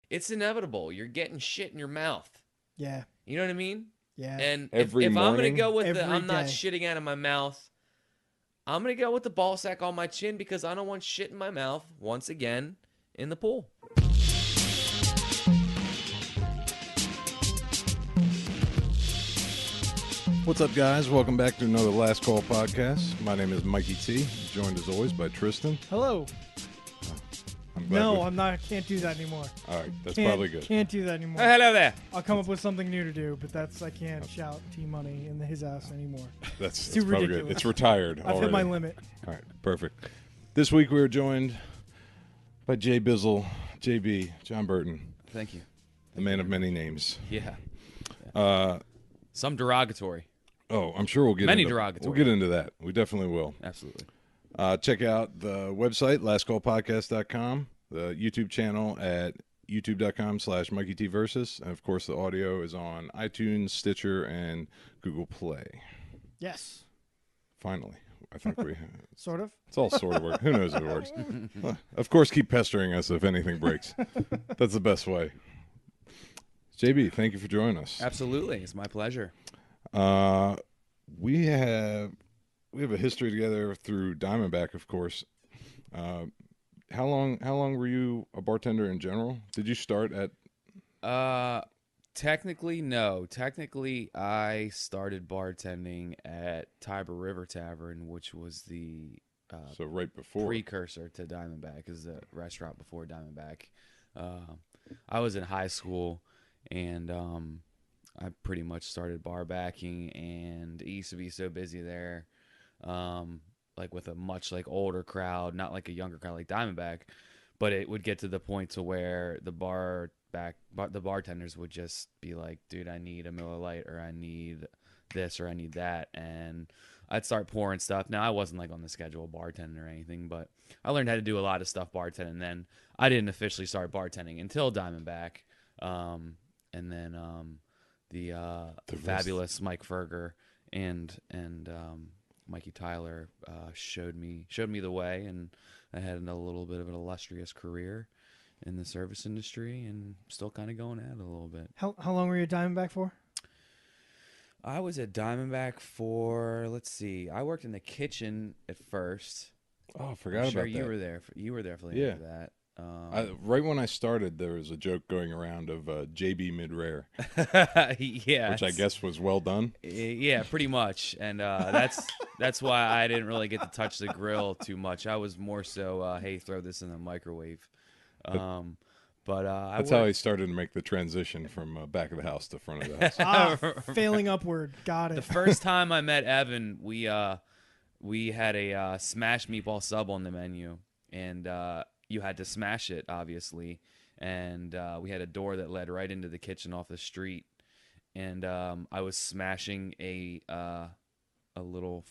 it's inevitable. You're getting shit in your mouth. Yeah. You know what I mean? Yeah. And if Every I'm going to morning? go with Every I'm not day. shitting out of my mouth, I'm going to go with the ball sack on my chin because I don't want shit in my mouth once again in the pool. What's up, guys? Welcome back to another Last Call podcast. My name is Mikey T, joined as always by Tristan. Hello. I'm glad No, we- I'm not. Can't do that anymore. All right, that's Can't, probably good. Can't do that anymore. Hello there. I'll come up with something new to do, but I can't shout T-Money in his ass anymore. That's too probably ridiculous. good. It's retired I've already. hit my limit. All right, perfect. This week we are joined by JBizzle, JB, John Burton, Thank you. the man of many names. Yeah. Uh, Some derogatory. oh, I'm sure we'll get Many into, derogatory. We'll get into that. We definitely will. Absolutely. Check out the website, lastcallpodcast.com, the YouTube channel at youtube.com/MikeyTVersus, and of course the audio is on iTunes, Stitcher, and Google Play. Yes. Finally. I think we... Sort of. It's all sort of work. Who knows if it works? Of course, keep pestering us if anything breaks. That's the best way. JB, thank you for joining us. Absolutely. It's my pleasure. We have a history together through Diamondback, of course. How long were you a bartender in general? Did you start at? Technically, no. Technically, I started bartending at Tiber River Tavern, which was the So right before. precursor to Diamondback, is the restaurant before Diamondback. I was in high school, and I pretty much started bar backing, and it used to be so busy there, like with a much like older crowd, not like a younger crowd like Diamondback, but it would get to the point to where the bartenders would just be like, dude, I need a Miller Lite, or I need this, or I need that, and I'd start pouring stuff. Now, I wasn't like on the schedule bartending or anything, but I learned how to do a lot of stuff bartending. Then I didn't officially start bartending until Diamondback, and then the fabulous Mike Ferger and Mikey Tyler showed me the way, and I had a little bit of an illustrious career in the service industry, and still kind of going at it a little bit. How long were you at Diamondback for? I was at Diamondback for, let's see, I worked in the kitchen at first. Oh, I forgot I'm sure about that. you were there. You were there for the end of that. Right when I started, there was a joke going around of JB mid-rare, Yeah, which I guess was well done. Yeah, pretty much, and that's why I didn't really get to touch the grill too much. I was more so, hey, throw this in the microwave. That's how I started to make the transition from back of the house to front of the house. Failing upward. Got it. The first time I met Evan, we had a smashed meatball sub on the menu, and you had to smash it, obviously. And we had a door that led right into the kitchen off the street, and I was smashing a little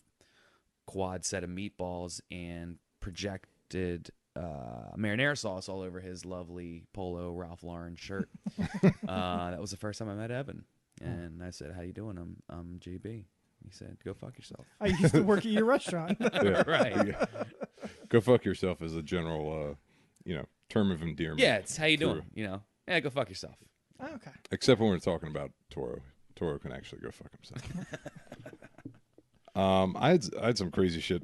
quad set of meatballs and projected marinara sauce all over his lovely polo Ralph Lauren shirt. That was the first time I met Evan, and I said, "How you doing? I'm JB." He said, "Go fuck yourself." I used to work at your restaurant. Yeah. Right. Go fuck yourself is a general, term of endearment. Yeah, it's how you doing. True. Yeah, go fuck yourself. Okay. Except when we're talking about Toro. Toro can actually go fuck himself. I had some crazy shit.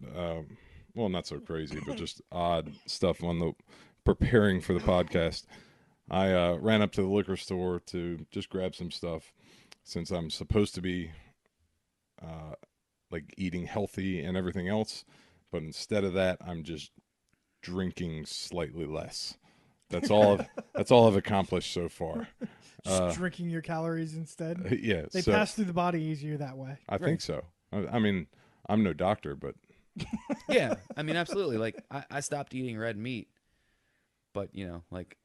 Well, not so crazy, but just odd stuff on the preparing for the podcast. I ran up to the liquor store to just grab some stuff, since I'm supposed to be like eating healthy and everything else, but instead of that, I'm just drinking slightly less. That's all I've accomplished so far. Just drinking your calories instead. Yeah, They pass through the body easier that way. I think so. I mean, I'm no doctor, but Yeah, I mean, absolutely. Like, I stopped eating red meat, but like,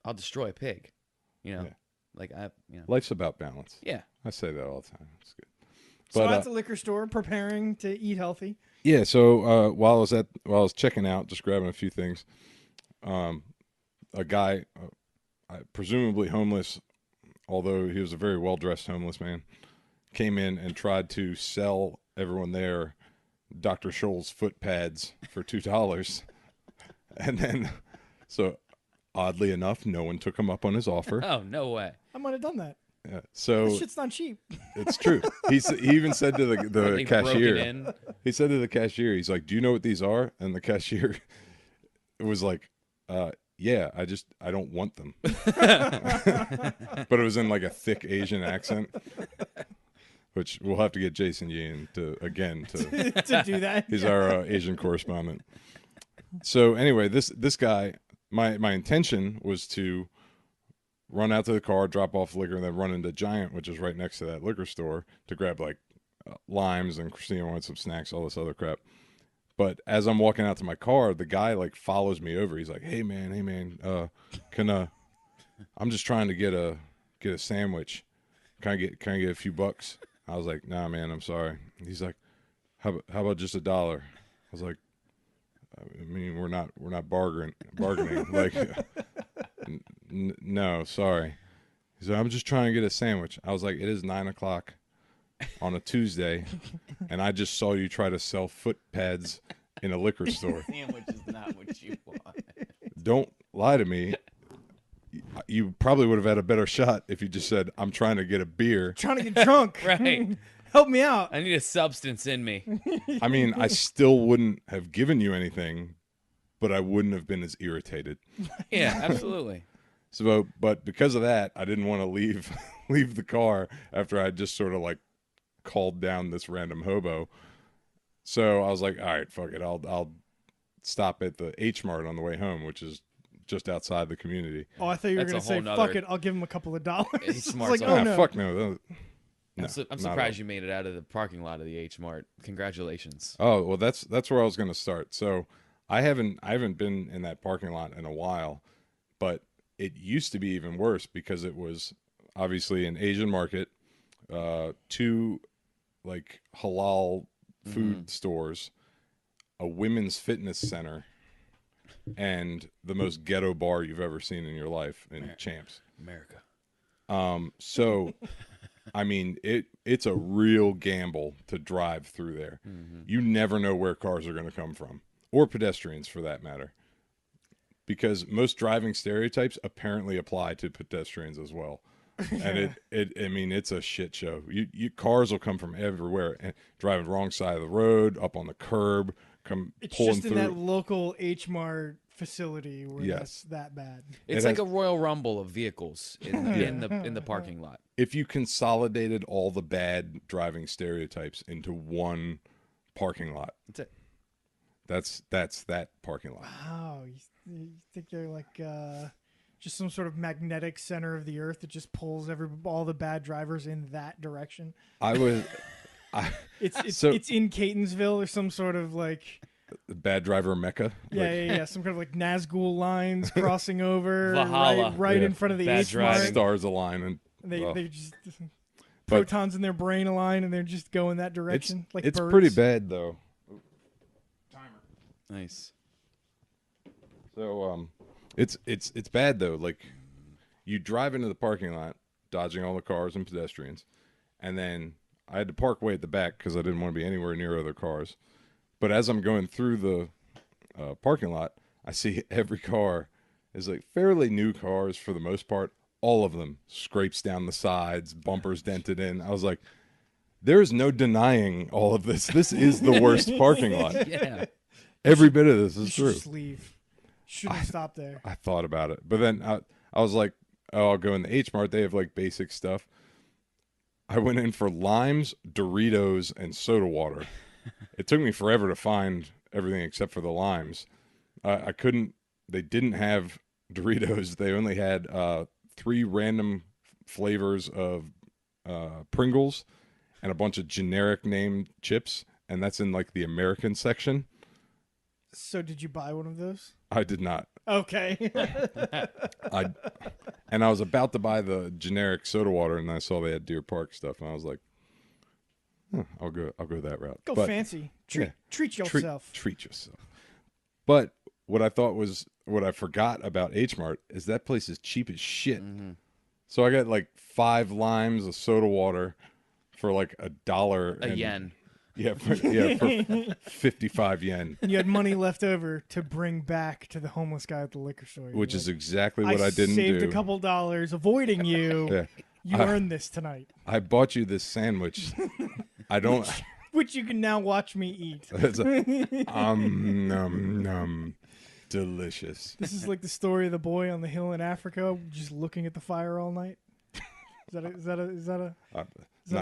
I'll destroy a pig. Yeah. Like life's about balance. Yeah. I say that all the time. It's good. So But, at the liquor store, preparing to eat healthy. Yeah, so while I was checking out, just grabbing a few things, a guy, presumably homeless, although he was a very well-dressed homeless man, came in and tried to sell everyone there Dr. Scholl's foot pads for $2. And then, so Oddly enough, no one took him up on his offer. Oh, no way. I might have done that. So This shit's not cheap. it's true. He even said to They the broke it cashier, in. he said to the cashier, he's like, "Do you know what these are?" And the cashier was like, "Yeah, I don't want them." But it was in like a thick Asian accent, which we'll have to get Jason Yin to To do that. he's our Asian correspondent. So anyway, this guy, my intention was to run out to the car, drop off liquor, and then run into Giant, which is right next to that liquor store, to grab like limes, and Christina wanted some snacks, all this other crap. But as I'm walking out to my car, the guy like follows me over. He's like, hey man, I'm just trying to get a sandwich. Can I get a few bucks? I was like, nah man, I'm sorry. He's like, how about just $1? I was like, I mean, we're not bargaining. Like, no, sorry. He said, I'm just trying to get a sandwich. I was like, it is 9:00 on a Tuesday, and I just saw you try to sell foot pads in a liquor store. Sandwich is not what you want. Don't lie to me. You probably would have had a better shot if you just said, I'm trying to get a beer. Trying to get drunk. Right. Help me out. I need a substance in me. I mean, I still wouldn't have given you anything, but I wouldn't have been as irritated. Yeah, absolutely. So, but because of that, I didn't want to leave the car after I just sort of like called down this random hobo. So I was like, all right, fuck it. I'll stop at the H Mart on the way home, which is just outside the community. Oh, I thought you were That's going a to say, whole fuck nother- it, I'll give him a couple of dollars. It's Smart's like, all- oh no. Fuck no. I'm not surprised at you made it out of the parking lot of the H Mart. Congratulations. all. Oh, well, that's where I was going to start. So I haven't been in that parking lot in a while, but it used to be even worse because it was obviously an Asian market, 2 like halal food stores, a women's fitness center, and the most ghetto bar you've ever seen in your life in Champs. America. So I mean, it's a real gamble to drive through there. You never know where cars are going to come from, or pedestrians for that matter, because most driving stereotypes apparently apply to pedestrians as well. And I mean, it's a shit show. You cars will come from everywhere and driving the wrong side of the road, up on the curb, It's pulling just in through. that local H Mart facility where that's that bad. It's It like has- a Royal Rumble of vehicles in the parking lot. If you consolidated all the bad driving stereotypes into one parking lot, That's it. that's that parking lot. Wow, you think they're like just some sort of magnetic center of the earth that just pulls all the bad drivers in that direction? I was It's So- it's in Catonsville or some sort of like Bad Driver Mecca. yeah, some kind of like Nazgul lines crossing over Valhalla. right Yeah. in front of the Bad H Mart. driving. Stars align and They just But- protons in their brain align and they're just going that it's direction like it's birds. pretty bad though. Nice. So it's bad though. Like you drive into the parking lot, dodging all the cars and pedestrians, and then I had to park way at the back because I didn't want to be anywhere near other cars. But as I'm going through the parking lot, I see every car is like fairly new cars for the most part. All of them scrapes down the sides, bumpers dented in. I was like, there's no denying all of this. This is the worst parking lot. Yeah. Every bit of this You is should true. just leave. Shouldn't have stopped there. I thought about it, but then I was like, oh, I'll go in the H Mart. They have like basic stuff. I went in for limes, Doritos, and soda water. It took me forever to find everything except for the limes. I couldn't. They didn't have Doritos. They only had 3 random flavors of Pringles and a bunch of generic named chips, and that's in like the American section. So did you buy one of those? I did not. Okay. I was about to buy the generic soda water, and I saw they had Deer Park stuff, and I was like, huh, I'll go that route. Go But fancy. Treat treat yourself. treat yourself. But what I forgot about H Mart is that place is cheap as shit. So I got like 5 limes of soda water for like $1 A yen. for 55 yen, You had money left over to bring back to the homeless guy at the liquor store. which You're is like, exactly what I didn't saved do. a couple dollars avoiding you. Yeah. You earned this tonight, I bought you this sandwich. I don't. which you can now watch me eat. It's num num, delicious. This is like the story of the boy on the hill in Africa, just looking at the fire all night. Is that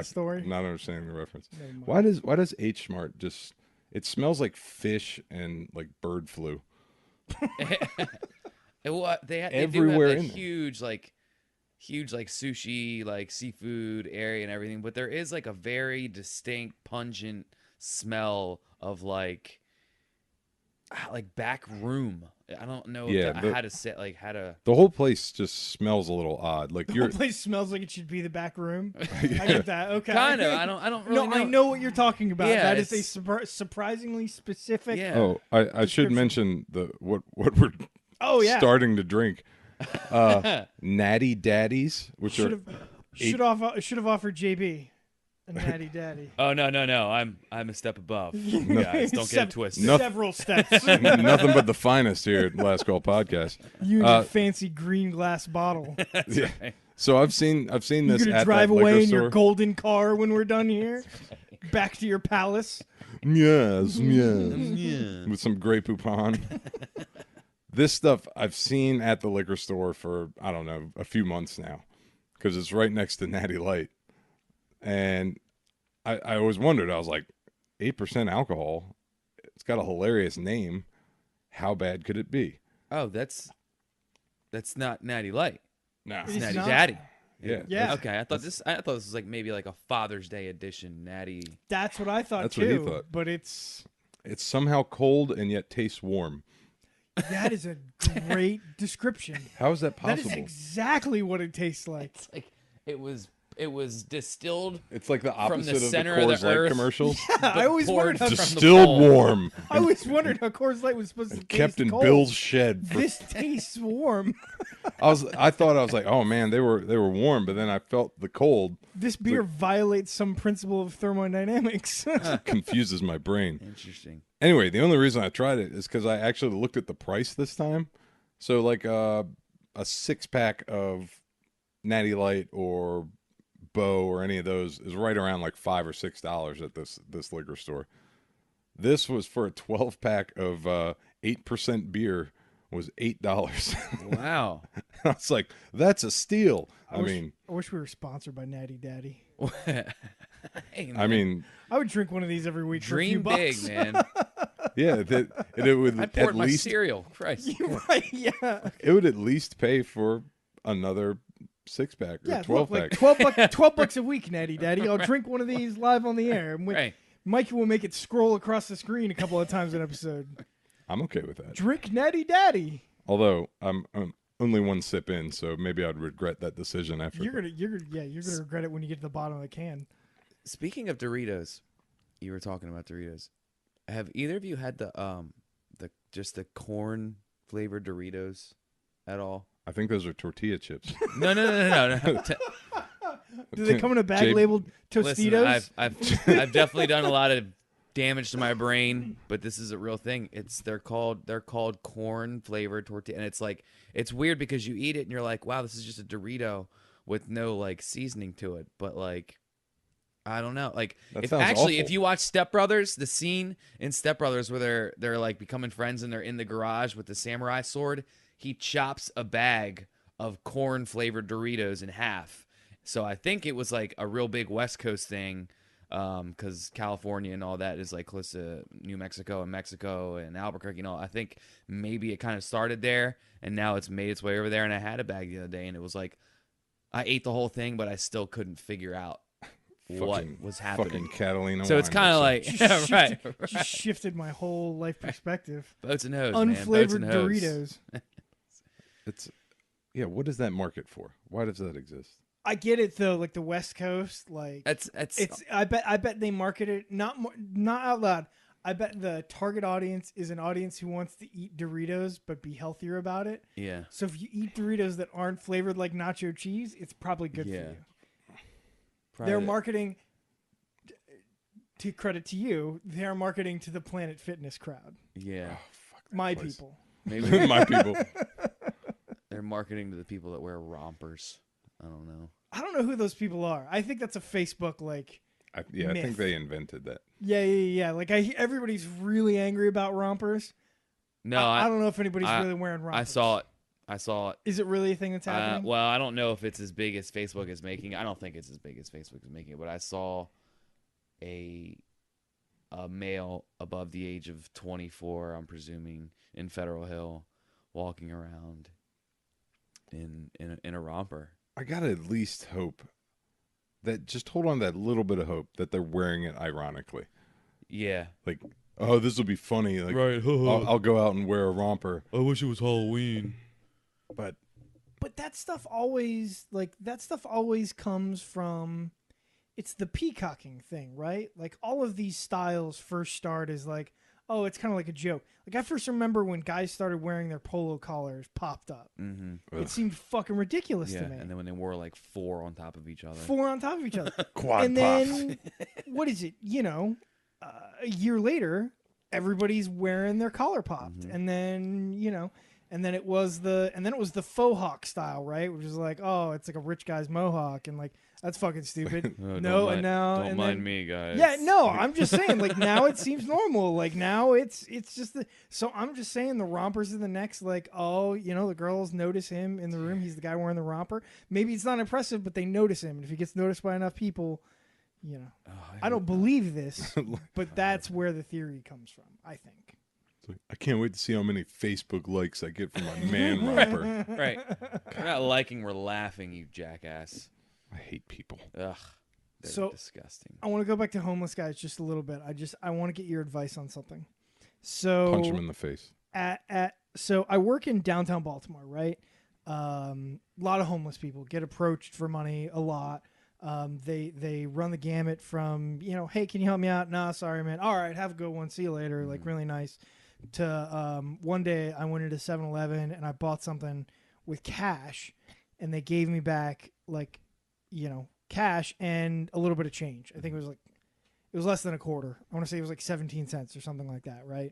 a story? Not understanding the reference. Never mind. Why does H Mart just? It smells like fish and like bird flu. They Everywhere do have in a there. huge like sushi, like seafood area and everything, but there is like a very distinct, pungent smell of like back room. I don't know how to say how to. The whole place just smells a little odd. Like The you're whole place smells like it should be the back room. I get that. Okay. Kind of. I don't really No, know. I know what you're talking about. Yeah, That is a it's- surprisingly specific. Yeah. Oh, I should Description. mention what we're Oh yeah. starting to drink. Natty Daddies, which Should are have offered JB a natty daddy. Oh no. I'm a step above. Guys, don't get it twisted. No- Several steps. nothing but the finest here at Last Call Podcast. You and your fancy green glass bottle. Yeah. So I've seen You're this gonna at drive that liquor away in store. your golden car when we're done here, back to your palace. Yes, Yeah. with some Grey Poupon. This stuff I've seen at the liquor store for, I don't know, a few months now because it's right next to Natty Light. And I always wondered, I was like, 8% alcohol, it's got a hilarious name. How bad could it be? Oh, that's not Natty Light. Nah. It's It's Natty not? Daddy. Yeah. Yeah. Okay, I thought this was like maybe like a Father's Day edition Natty. That's what I thought That's too. what he thought. But it's It's somehow cold and yet tastes warm. that is a great description. How is that That possible? is exactly what it tastes like. It's like it was distilled. It's like the From opposite the of the center of the Coors Light earth. commercials. I always wondered how from the Distilled bowl. warm. I always wondered how Coors Light was supposed to And taste kept in cold. Bill's shed. For, This tastes warm. I thought I was like, oh man, they were warm, but then I felt the cold. This beer violates some principle of thermodynamics. Confuses my brain. Interesting. Anyway, the only reason I tried it is because I actually looked at the price this time. So like a 6-pack of Natty Light or Bo or any of those is right around like $5 or $6 at this liquor store. This was for a 12-pack of 8% beer was $8. Wow. I was like, that's a steal. I wish- mean, I wish we were sponsored by Natty Daddy. Hey, I man. mean, I would drink one of these every week dream for a few big, bucks. man. yeah, it would I at poured my least cereal. Christ. You're right, yeah. it would at least pay for another 6-pack or Yeah, 12-pack. like 12 bucks a week, Natty Daddy. I'll drink one of these live on the air. And Right. Mikey will make it scroll across the screen a couple of times an episode. I'm okay with that. Drink Natty Daddy. Although I'm only one sip in, so maybe I'd regret that decision after. You're gonna regret it when you get to the bottom of the can. Speaking of Doritos, you were talking about Doritos. Have either of you had the corn flavored Doritos at all? I think those are tortilla chips. No. Do they come in a bag J- labeled Listen, Tostitos? I've definitely done a lot of damage to my brain, but this is a real thing. They're called corn flavored tortilla, and it's weird because you eat it and you're like, wow, this is just a Dorito with no like seasoning to it, but like. I don't know. Like, That if sounds awful. you watch Step Brothers, the scene in Step Brothers where they're like becoming friends and they're in the garage with the samurai sword, he chops a bag of corn flavored Doritos in half. So I think it was like a real big West Coast thing, because California and all that is like close to New Mexico and Albuquerque and all. I think maybe it kind of started there and now it's made its way over there. And I had a bag the other day and it was like I ate the whole thing, but I still couldn't figure out what was happening. Fucking Catalina. So it's wine kind of mixer. like, yeah, right. Just shifted my whole life perspective. Boats and hose, man. Boats Unflavored and hose. Doritos. it's yeah. What is that market for? Why does that exist? I get it though, like the West Coast, like It's I bet they market it not out loud. I bet the target audience is an audience who wants to eat Doritos but be healthier about it. yeah. So if you eat Doritos that aren't flavored like nacho cheese, it's probably good Yeah. for you. They're marketing. to credit to you, they're marketing to the Planet Fitness crowd. Yeah. Oh, fuck that My place. people. Maybe My people. they're marketing to the people that wear rompers. I don't know. I don't know who those people are. I think that's a Facebook like. I Myth. think they invented that. Yeah. Like everybody's really angry about rompers. No, I don't know if anybody's I- really wearing rompers. I saw it. Is it really a thing that's happening? Well, I don't know if it's as big as Facebook is making. I don't think it's as big as Facebook is making it, but I saw a male above the age of 24, I'm presuming, in Federal Hill, walking around in a romper. I gotta at least hope that just hold on to that little bit of hope that they're wearing it ironically. Yeah. Like, oh, this will be funny. Like, Right. I'll go out and wear a romper. I wish it was Halloween. But that stuff always comes from, it's the peacocking thing, right? Like all of these styles first start as like, oh, it's kind of like a joke. Like I first remember when guys started wearing their polo collars popped up. Mm-hmm. It seemed fucking ridiculous Yeah, to me. and then when they wore like 4 on top of each other. 4 on top of each other. quad And pop. then, what is it? A year later, everybody's wearing their collar popped, Mhm. and then and then it was the faux hawk style, right? Which is like, oh, it's like a rich guy's mohawk, and like that's fucking stupid. Oh, No, don't and now don't and mind then- me, guys. Yeah, no, I'm just saying, like now it seems normal. Like now it's just so I'm just saying the rompers are the next, like, oh, the girls notice him in the room. He's the guy wearing the romper. Maybe it's not impressive, but they notice him, and if he gets noticed by enough people, Oh, I don't believe this, but that's where the theory comes from, I think. I can't wait to see how many Facebook likes I get from my man romper. Right. We're not liking, we're laughing, you jackass. I hate people. Ugh. They're So- disgusting. I want to go back to homeless guys just a little bit. I want to get your advice on something. So Punch him in the face. So I work in downtown Baltimore, right? A lot of homeless people get approached for money a lot. They run the gamut from, hey, can you help me out? No, sorry, man. All right, have a good one. See you later. Like really nice. To one day I went into 7-Eleven and I bought something with cash, and they gave me back like, cash and a little bit of change. I think it was less than a quarter. I want to say it was like 17 cents or something like that, right?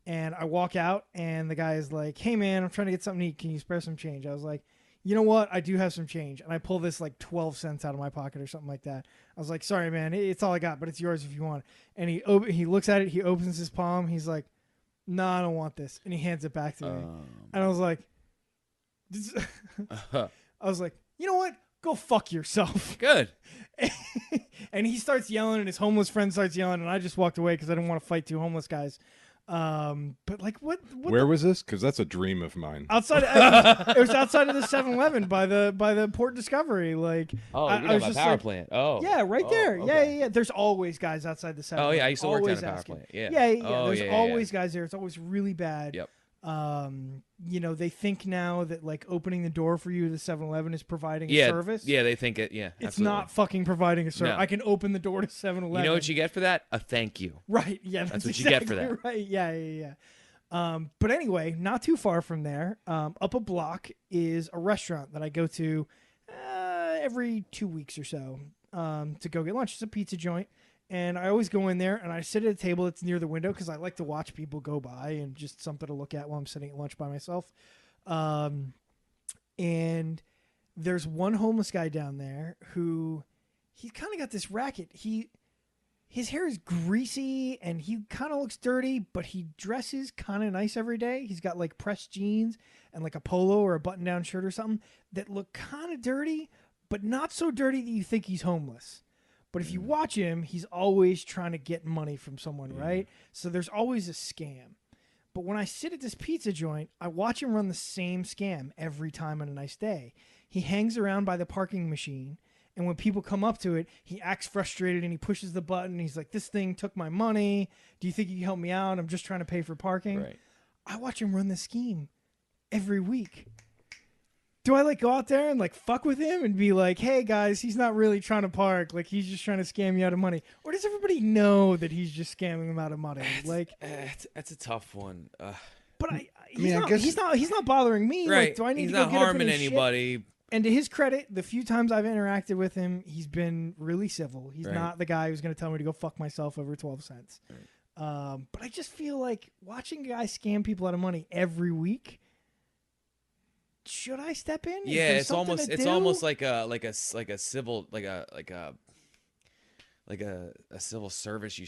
And I walk out and the guy is like, hey man, I'm trying to get something to eat. Can you spare some change? I was like, you know what? I do have some change. And I pull this like 12 cents out of my pocket or something like that. I was like, sorry man, it's all I got, but it's yours if you want it. And he looks at it, he opens his palm, he's like, no, I don't want this. And he hands it back to me. And I was like, you know what? Go fuck yourself. Good. And he starts yelling, and his homeless friend starts yelling, and I just walked away because I didn't want to fight 2 homeless guys. But like, what Where was this? Because that's a dream of mine. outside? It was outside of the 7-Eleven by the Port Discovery. Like, Oh, I you're was talking just about power like- plant. Oh. yeah, right Oh, there. okay. Yeah. There's always guys outside the 7-Eleven. Oh, yeah, I used to work down Always at power asking. plant. Yeah. Yeah. Oh, There's yeah, always guys there. It's always really bad. Yep. They think now that like opening the door for you to the 7-Eleven is providing Yeah. a service. Yeah, they think it. Yeah. It's absolutely. not fucking providing a service. No. I can open the door to 7-Eleven. You know what you get for that? A thank you. Right. Yeah. That's what exactly you get for that. Right. Yeah. But anyway, not too far from there, up a block is a restaurant that I go to every 2 weeks or so to go get lunch. It's a pizza joint. And I always go in there and I sit at a table that's near the window because I like to watch people go by and just something to look at while I'm sitting at lunch by myself. And there's one homeless guy down there who he's kind of got this racket. His hair is greasy and he kind of looks dirty, but he dresses kind of nice every day. He's got like pressed jeans and like a polo or a button-down shirt or something that look kind of dirty, but not so dirty that you think he's homeless. But if you watch him, he's always trying to get money from someone, right? So there's always a scam. But when I sit at this pizza joint, I watch him run the same scam every time on a nice day. He hangs around by the parking machine, and when people come up to it, he acts frustrated and he pushes the button. He's like, this thing took my money. Do you think you can help me out? I'm just trying to pay for parking. Right. I watch him run the scheme every week. Do I like go out there and like fuck with him and be like, hey guys, he's not really trying to park. Like he's just trying to scam you out of money. Or does everybody know that he's just scamming them out of money? Like, That's a tough one. but I guess- he's not bothering me. Right. Like, do I need He's to go not get up in harming his shit? anybody. And to his credit, the few times I've interacted with him, he's been really civil. He's Right. not the guy who's going to tell me to go fuck myself over 12 cents. Right. But I just feel like watching guys scam people out of money every week. Should I step in? Is Yeah, there it's something almost to it's do? almost like a civil a civil service you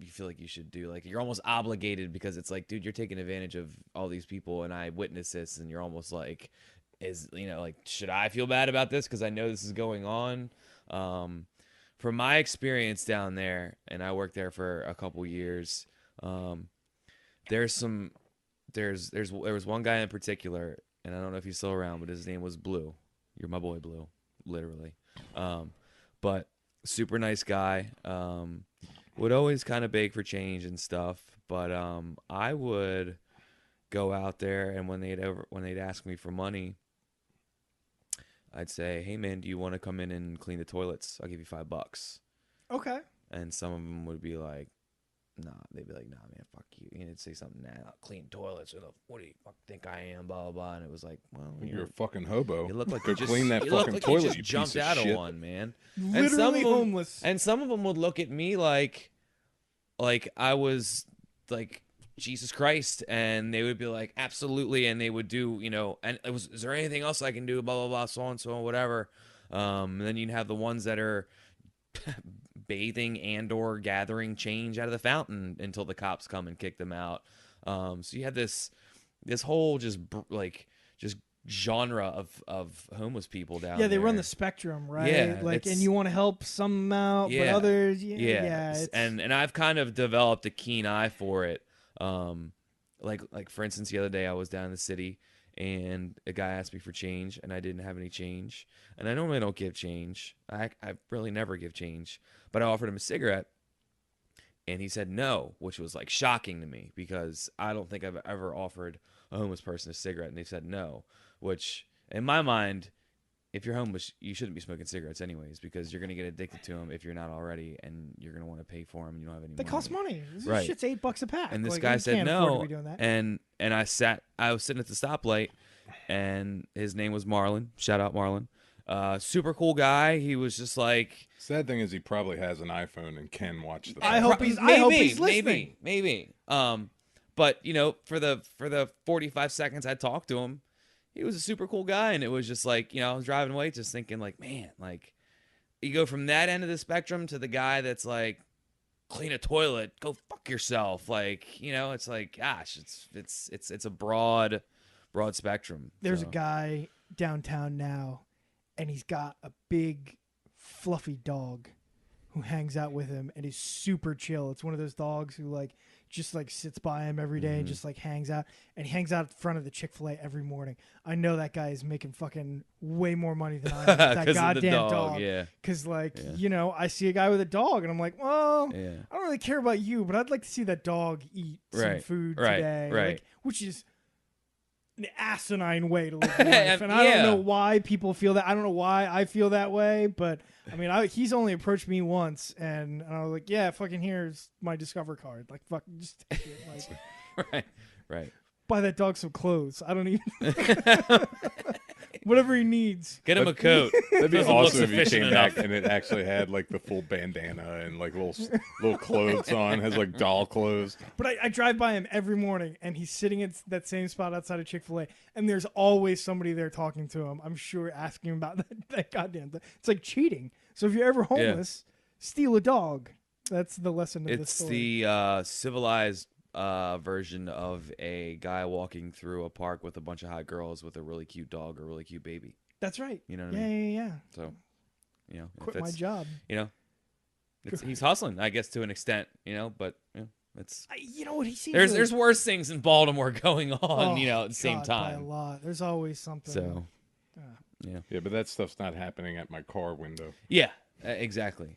feel like you should do. Like you're almost obligated because it's like, dude, you're taking advantage of all these people and I witnessed this, and you're almost like, like, should I feel bad about this because I know this is going on? From my experience down there, and I worked there for a couple years, there was one guy in particular, and I don't know if he's still around, but his name was Blue. You're my boy, Blue, literally. But super nice guy. Would always kind of beg for change and stuff, but I would go out there, and when they'd ask me for money, I'd say, "Hey man, do you want to come in and clean the toilets? I'll give you $5." Okay. And some of them would be like, "Nah." They'd be like, "Nah, man, fuck you." And they'd say something, "Nah, clean toilets. Or what do you fuck think I am?" Blah blah blah. And it was like, well, You're a fucking hobo. you look like Go you just clean that you look fucking like toilet. You just You jumped piece of out shit. of one, man. Literally homeless. And some of them would look at me like I was like Jesus Christ, and they would be like, absolutely, and they would do, and is there anything else I can do, blah blah blah, so and so, whatever. And then you'd have the ones that are bathing and or gathering change out of the fountain until the cops come and kick them out. So you had this whole just genre of homeless people down there. Yeah, they run the spectrum, right? Yeah, and you want to help some out, but Yeah. others, Yeah, and I've kind of developed a keen eye for it. Like for instance, the other day I was down in the city, and a guy asked me for change, and I didn't have any change. And I normally don't give change. I really never give change, but I offered him a cigarette, and he said no, which was like shocking to me because I don't think I've ever offered a homeless person a cigarette, and they said no. Which, in my mind, if you're homeless, you shouldn't be smoking cigarettes anyways, because you're gonna get addicted to them if you're not already, and you're gonna want to pay for them. And you don't have any. They cost money. This Right. shit's $8 a pack. And this Like, guy you said can't afford to no, be doing that. and I was sitting at the stoplight, and his name was Marlon. Shout out Marlon. Super cool guy. He was just like, Sad thing is, he probably has an iPhone and can watch the. I hope he's listening. maybe. But for the 45 seconds I talked to him, he was a super cool guy, and it was just like, I was driving away just thinking like, man, like you go from that end of the spectrum to the guy that's like, clean a toilet, go fuck yourself. Like, it's like, gosh, it's a broad spectrum. There's So, a guy downtown now, and he's got a big, fluffy dog who hangs out with him and is super chill. It's one of those dogs who just sits by him every day and just hangs out. And he hangs out in front of the Chick-fil-A every morning. I know that guy is making fucking way more money than I am. That 'cause of the goddamn dog, yeah. Because I see a guy with a dog and I'm like, well, Yeah. I don't really care about you, but I'd like to see that dog eat some Right, food right, today. right. Which is an asinine way to live life. And I Yeah. don't know why people feel that. I don't know why I feel that way, but I mean, he's only approached me once, and I was like, yeah, fucking here's my Discover card. Like, fuck, just take it. Like, Right. buy that dog some clothes. I don't even. Whatever he needs. Get him a coat. That'd be Doesn't look awesome if you sufficient came enough. back and it actually had the full bandana and little clothes on, has doll clothes. But I drive by him every morning, and he's sitting at that same spot outside of Chick-fil-A, and there's always somebody there talking to him. I'm sure asking him about that goddamn thing. It's like cheating. So if you're ever homeless, steal a dog. That's the lesson of this It's story. the civilized version of a guy walking through a park with a bunch of hot girls with a really cute dog or really cute baby. That's right. You know what I Yeah, mean? yeah. So, if Quit my that's- job. he's hustling, I guess, to an extent. But it's You know what he seems. there's worse things in Baltimore going on. at the same By a time. lot. There's always something. So, Uh, Yeah, but that stuff's not happening at my car window. yeah, exactly.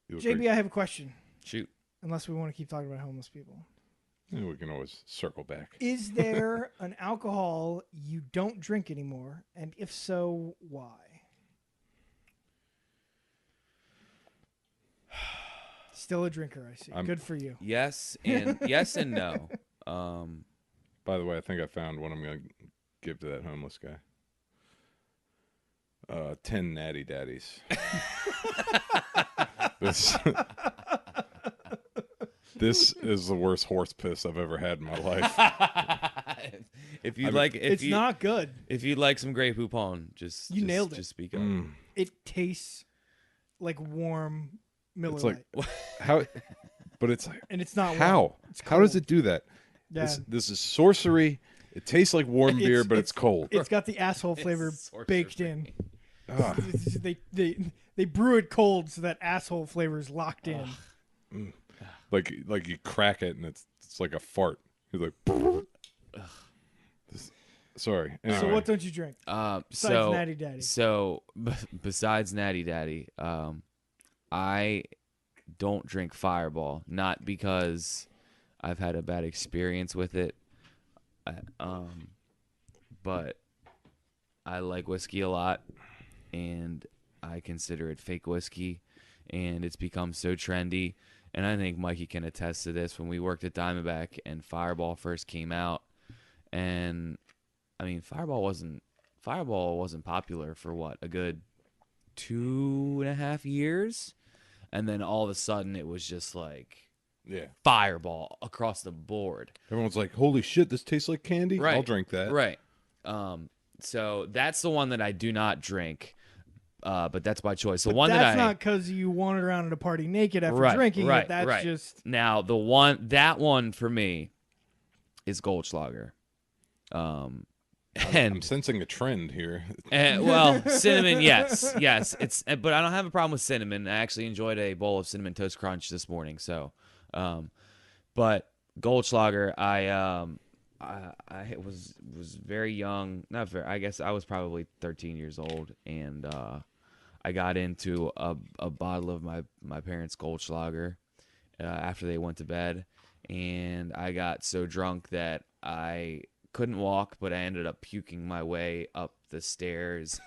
You look JB, I have a question. Shoot. Unless we want to keep talking about homeless people. Yeah, we can always circle back. Is there an alcohol you don't drink anymore? And if so, why? Still a drinker, I see. Good for you. Yes and no. By the way, I think I found what I'm going to give to that homeless guy? 10 natty daddies. This this is the worst horse piss I've ever had in my life. If you like, It's not good. If you'd like some Grey Poupon, nailed it. Just speak up. It tastes like warm Miller It's like Lite. how, but it's like And it's not how? warm. It's How does cold. it do that? Yeah. This is sorcery. It tastes like warm beer, but it's cold. It's got the asshole flavor sorcery. baked in. Ah. They brew it cold so that asshole flavor is locked in. Like you crack it and it's like a fart. You're like, sorry. Anyway. So what don't you drink? Besides Natty Daddy. So besides Natty Daddy, I don't drink Fireball, not because I've had a bad experience with it, but I like whiskey a lot, and I consider it fake whiskey, and it's become so trendy. And I think Mikey can attest to this. When we worked at Diamondback and Fireball first came out, and I mean Fireball wasn't popular for what, a good 2.5 years, and then all of a sudden it was just like Fireball across the board. Everyone's like, holy shit, this tastes like candy. Right. I'll drink that. Right. So that's the one that I do not drink. But that's by choice. The But one that's that not because you wandered around at a party naked after Right, drinking right, it. That's right. just now that one for me is Goldschlager. I'm And sensing a trend here. well, cinnamon, yes. It's but I don't have a problem with cinnamon. I actually enjoyed a bowl of cinnamon toast crunch this morning. So, but Goldschlager, I was very young. Not very. I guess I was probably 13 years old, and I got into a bottle of my parents' Goldschlager after they went to bed, and I got so drunk that I couldn't walk, but I ended up puking my way up the stairs,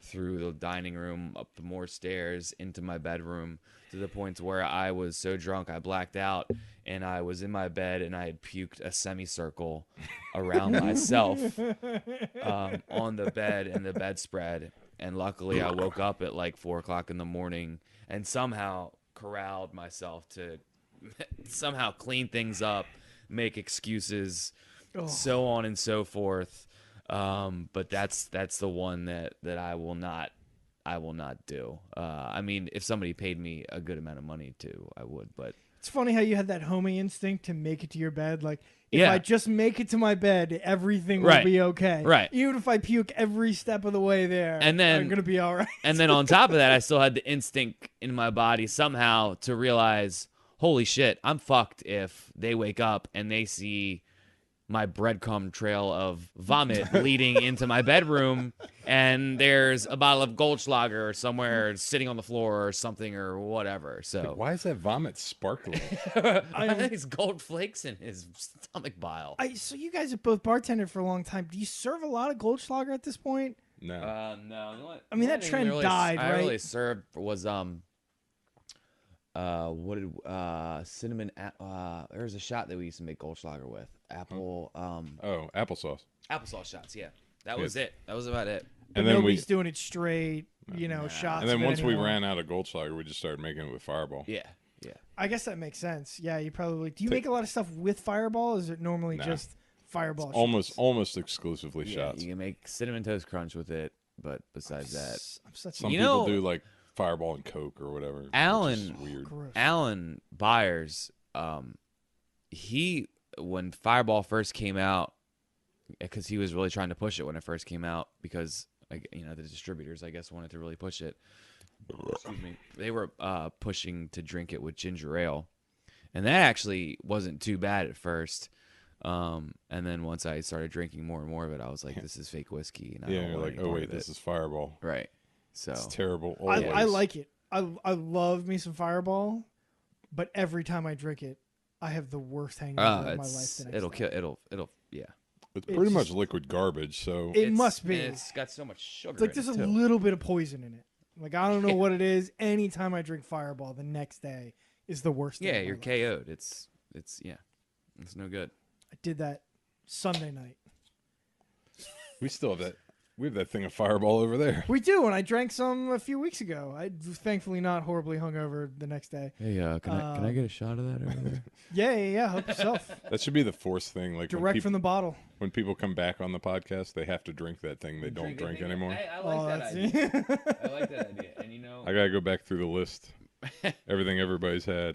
through the dining room, up more stairs, into my bedroom, to the point where I was so drunk I blacked out, and I was in my bed and I had puked a semicircle around myself on the bed and the bedspread. And luckily I woke up at like 4 o'clock in the morning and somehow corralled myself to somehow clean things up, make excuses, so on and so forth. But that's the one that I will not do. I mean, if somebody paid me a good amount of money to, I would. But it's funny how you had that homie instinct to make it to your bed. Like, if Yeah. I just make it to my bed, everything will Right. be okay. Right. Even if I puke every step of the way there, And then- I'm gonna be all right. and then on top of that, I still had the instinct in my body somehow to realize, holy shit, I'm fucked if they wake up and they see my breadcrumb trail of vomit leading into my bedroom, and there's a bottle of Goldschlager somewhere sitting on the floor or something or whatever. So Why is that vomit sparkling? I think it's gold flakes in his stomach bile. So you guys have both bartended for a long time. Do you serve a lot of Goldschlager at this point? No. No. You know what? I mean, that The only thing trend really, died, I right? really served was cinnamon. There was a shot that we used to make Goldschlager with apple. Oh, applesauce. Applesauce shots. Yeah, that was it. That was about it. But And then nobody's doing it straight, shots. And then of it once we anymore. ran out of Goldschlager, we just started making it with Fireball. Yeah. I guess that makes sense. Yeah, you probably do. You make a lot of stuff with Fireball? Or is it normally Nah. just Fireball? Almost exclusively shots. You can make cinnamon toast crunch with it, but besides that, I'm such Some You people know- do like Fireball and Coke or whatever. which Alan- is weird. gross. Alan Byers, when Fireball first came out, because he was really trying to push it when it first came out, because the distributors, I guess, wanted to really push it. Excuse me. They were pushing to drink it with ginger ale, and that actually wasn't too bad at first. And then once I started drinking more and more of it, I was like, "This is fake whiskey." And I Yeah, don't you're want like, any oh part wait, of this it. is Fireball. Right. So It's terrible. I Always. like it. I love me some Fireball, but every time I drink it, I have the worst hangover of my life. The next it'll day. kill. It'll yeah. It's It's pretty much just- liquid garbage. So It must be. And it's got so much sugar. It's like in there's it a too. little bit of poison in it. Like, I don't know what it is. Anytime I drink Fireball, the next day is the worst. day Yeah, of my you're life. KO'd. It's yeah. It's no good. I did that Sunday night. We still have that. We have that thing of Fireball over there. We do, and I drank some a few weeks ago. I thankfully not horribly hungover the next day. Hey, can I get a shot of that over there? Yeah. Help yourself. That should be the fourth thing. Like Direct from the bottle. when people come back on the podcast, they have to drink that thing they don't drink anymore. I like that idea. I like that idea. And I gotta go back through the list. Everything everybody's had.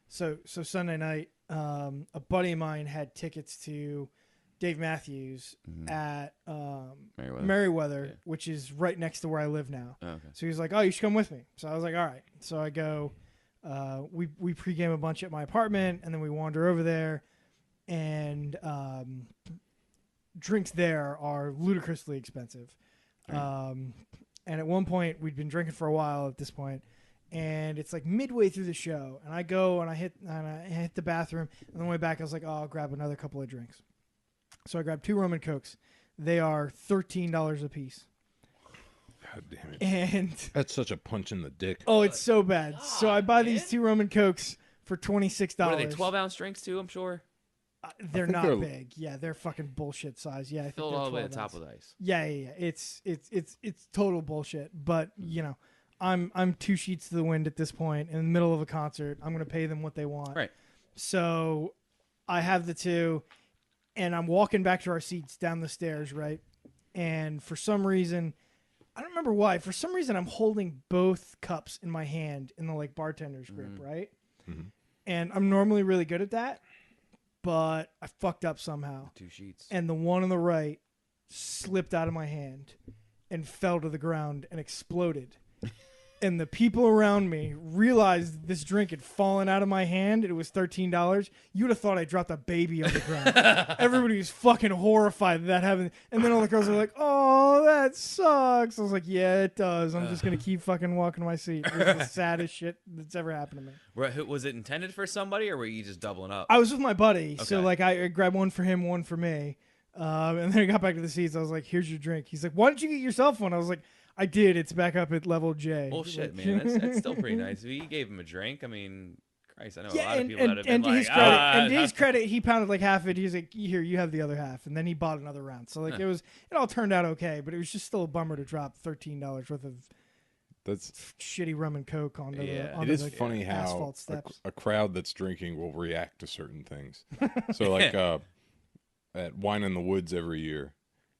So Sunday night, a buddy of mine had tickets to Dave Matthews at Merriweather, which is right next to where I live now. Oh, okay. So he was like, "Oh, you should come with me." So I was like, "All right." So I go. We pregame a bunch at my apartment, and then we wander over there, and drinks there are ludicrously expensive. And at one point, we'd been drinking for a while at this point, and it's like midway through the show, and I go and I hit the bathroom, and on the way back, I was like, "Oh, I'll grab another couple of drinks." So I grabbed 2 rum and cokes. They are $13 a piece. God damn it! And That's such a punch in the dick. oh, it's so bad. So I buy these 2 rum and cokes for $26. What are they, 12-ounce drinks too, I'm sure? They're not big. Yeah, they're fucking bullshit size. Yeah, I think Filled they're all the way to 12 the top ounce. with ice. Yeah. It's total bullshit. But I'm 2 sheets to the wind at this point in the middle of a concert. I'm gonna pay them what they want. Right. So I have the 2, and I'm walking back to our seats down the stairs, right? And for some reason, I don't remember why. For some reason, I'm holding both cups in my hand in the like bartender's grip, right? Mm-hmm. And I'm normally really good at that, but I fucked up somehow. 2 sheets. And the one on the right slipped out of my hand and fell to the ground and exploded. And the people around me realized this drink had fallen out of my hand. It was $13. You would have thought I dropped a baby on the ground. Everybody was fucking horrified that happened. And then all the girls were like, "Oh, that sucks." I was like, "Yeah, it does. I'm just going to keep fucking walking to my seat." It was the saddest shit that's ever happened to me. Was it intended for somebody, or were you just doubling up? I was with my buddy. So Okay. like I grabbed one for him, one for me. And then I got back to the seats. I was like, "Here's your drink." He's like, "Why didn't you get yourself one?" I was like, "I did. It's back up at level J." Well, shit, man. That's still pretty nice. You gave him a drink. I mean, Christ, I know a Yeah, lot of and, people that have been and to like, his credit, and to his credit, he pounded like half it. He's like, "Here, you have the other half," and then he bought another round. So like it all turned out okay, but it was just still a bummer to drop $13 worth of That's shitty rum and coke onto Yeah. the it onto is the funny how asphalt steps. a crowd that's drinking will react to certain things. So like at Wine in the Woods every year,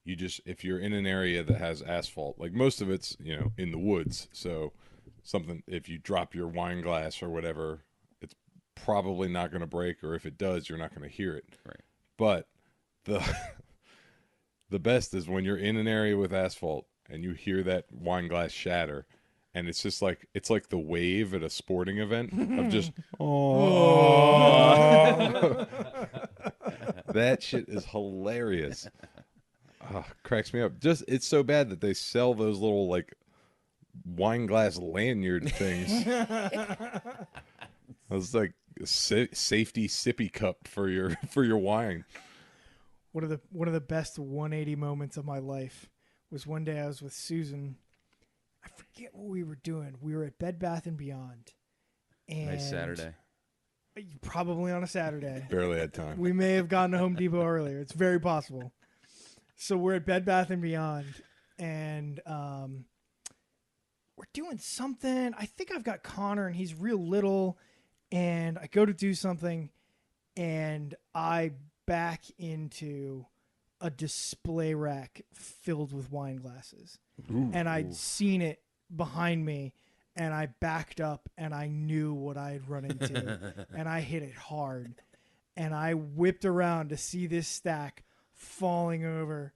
you just, if you're in an area that has asphalt, like most of it's in the woods, so something, if you drop your wine glass or whatever, it's probably not going to break, or if it does, you're not going to hear it. Right. But the best is when you're in an area with asphalt and you hear that wine glass shatter, and it's just like, it's like the wave at a sporting event of just oh. That shit is hilarious. Cracks me up. Just, it's so bad that they sell those little like wine glass lanyard things. It's like a safety sippy cup for your wine. One of the best 180 moments of my life was one day I was with Susan. I forget what we were doing. We were at Bed Bath & Beyond. And Nice Saturday. Probably on a Saturday. Barely had time. We may have gotten to Home Depot earlier. It's very possible. So we're at Bed Bath & Beyond, and we're doing something. I think I've got Connor, and he's real little, and I go to do something, and I back into a display rack filled with wine glasses. And I'd seen it behind me, and I backed up, and I knew what I had run into, and I hit it hard. And I whipped around to see this stack falling over,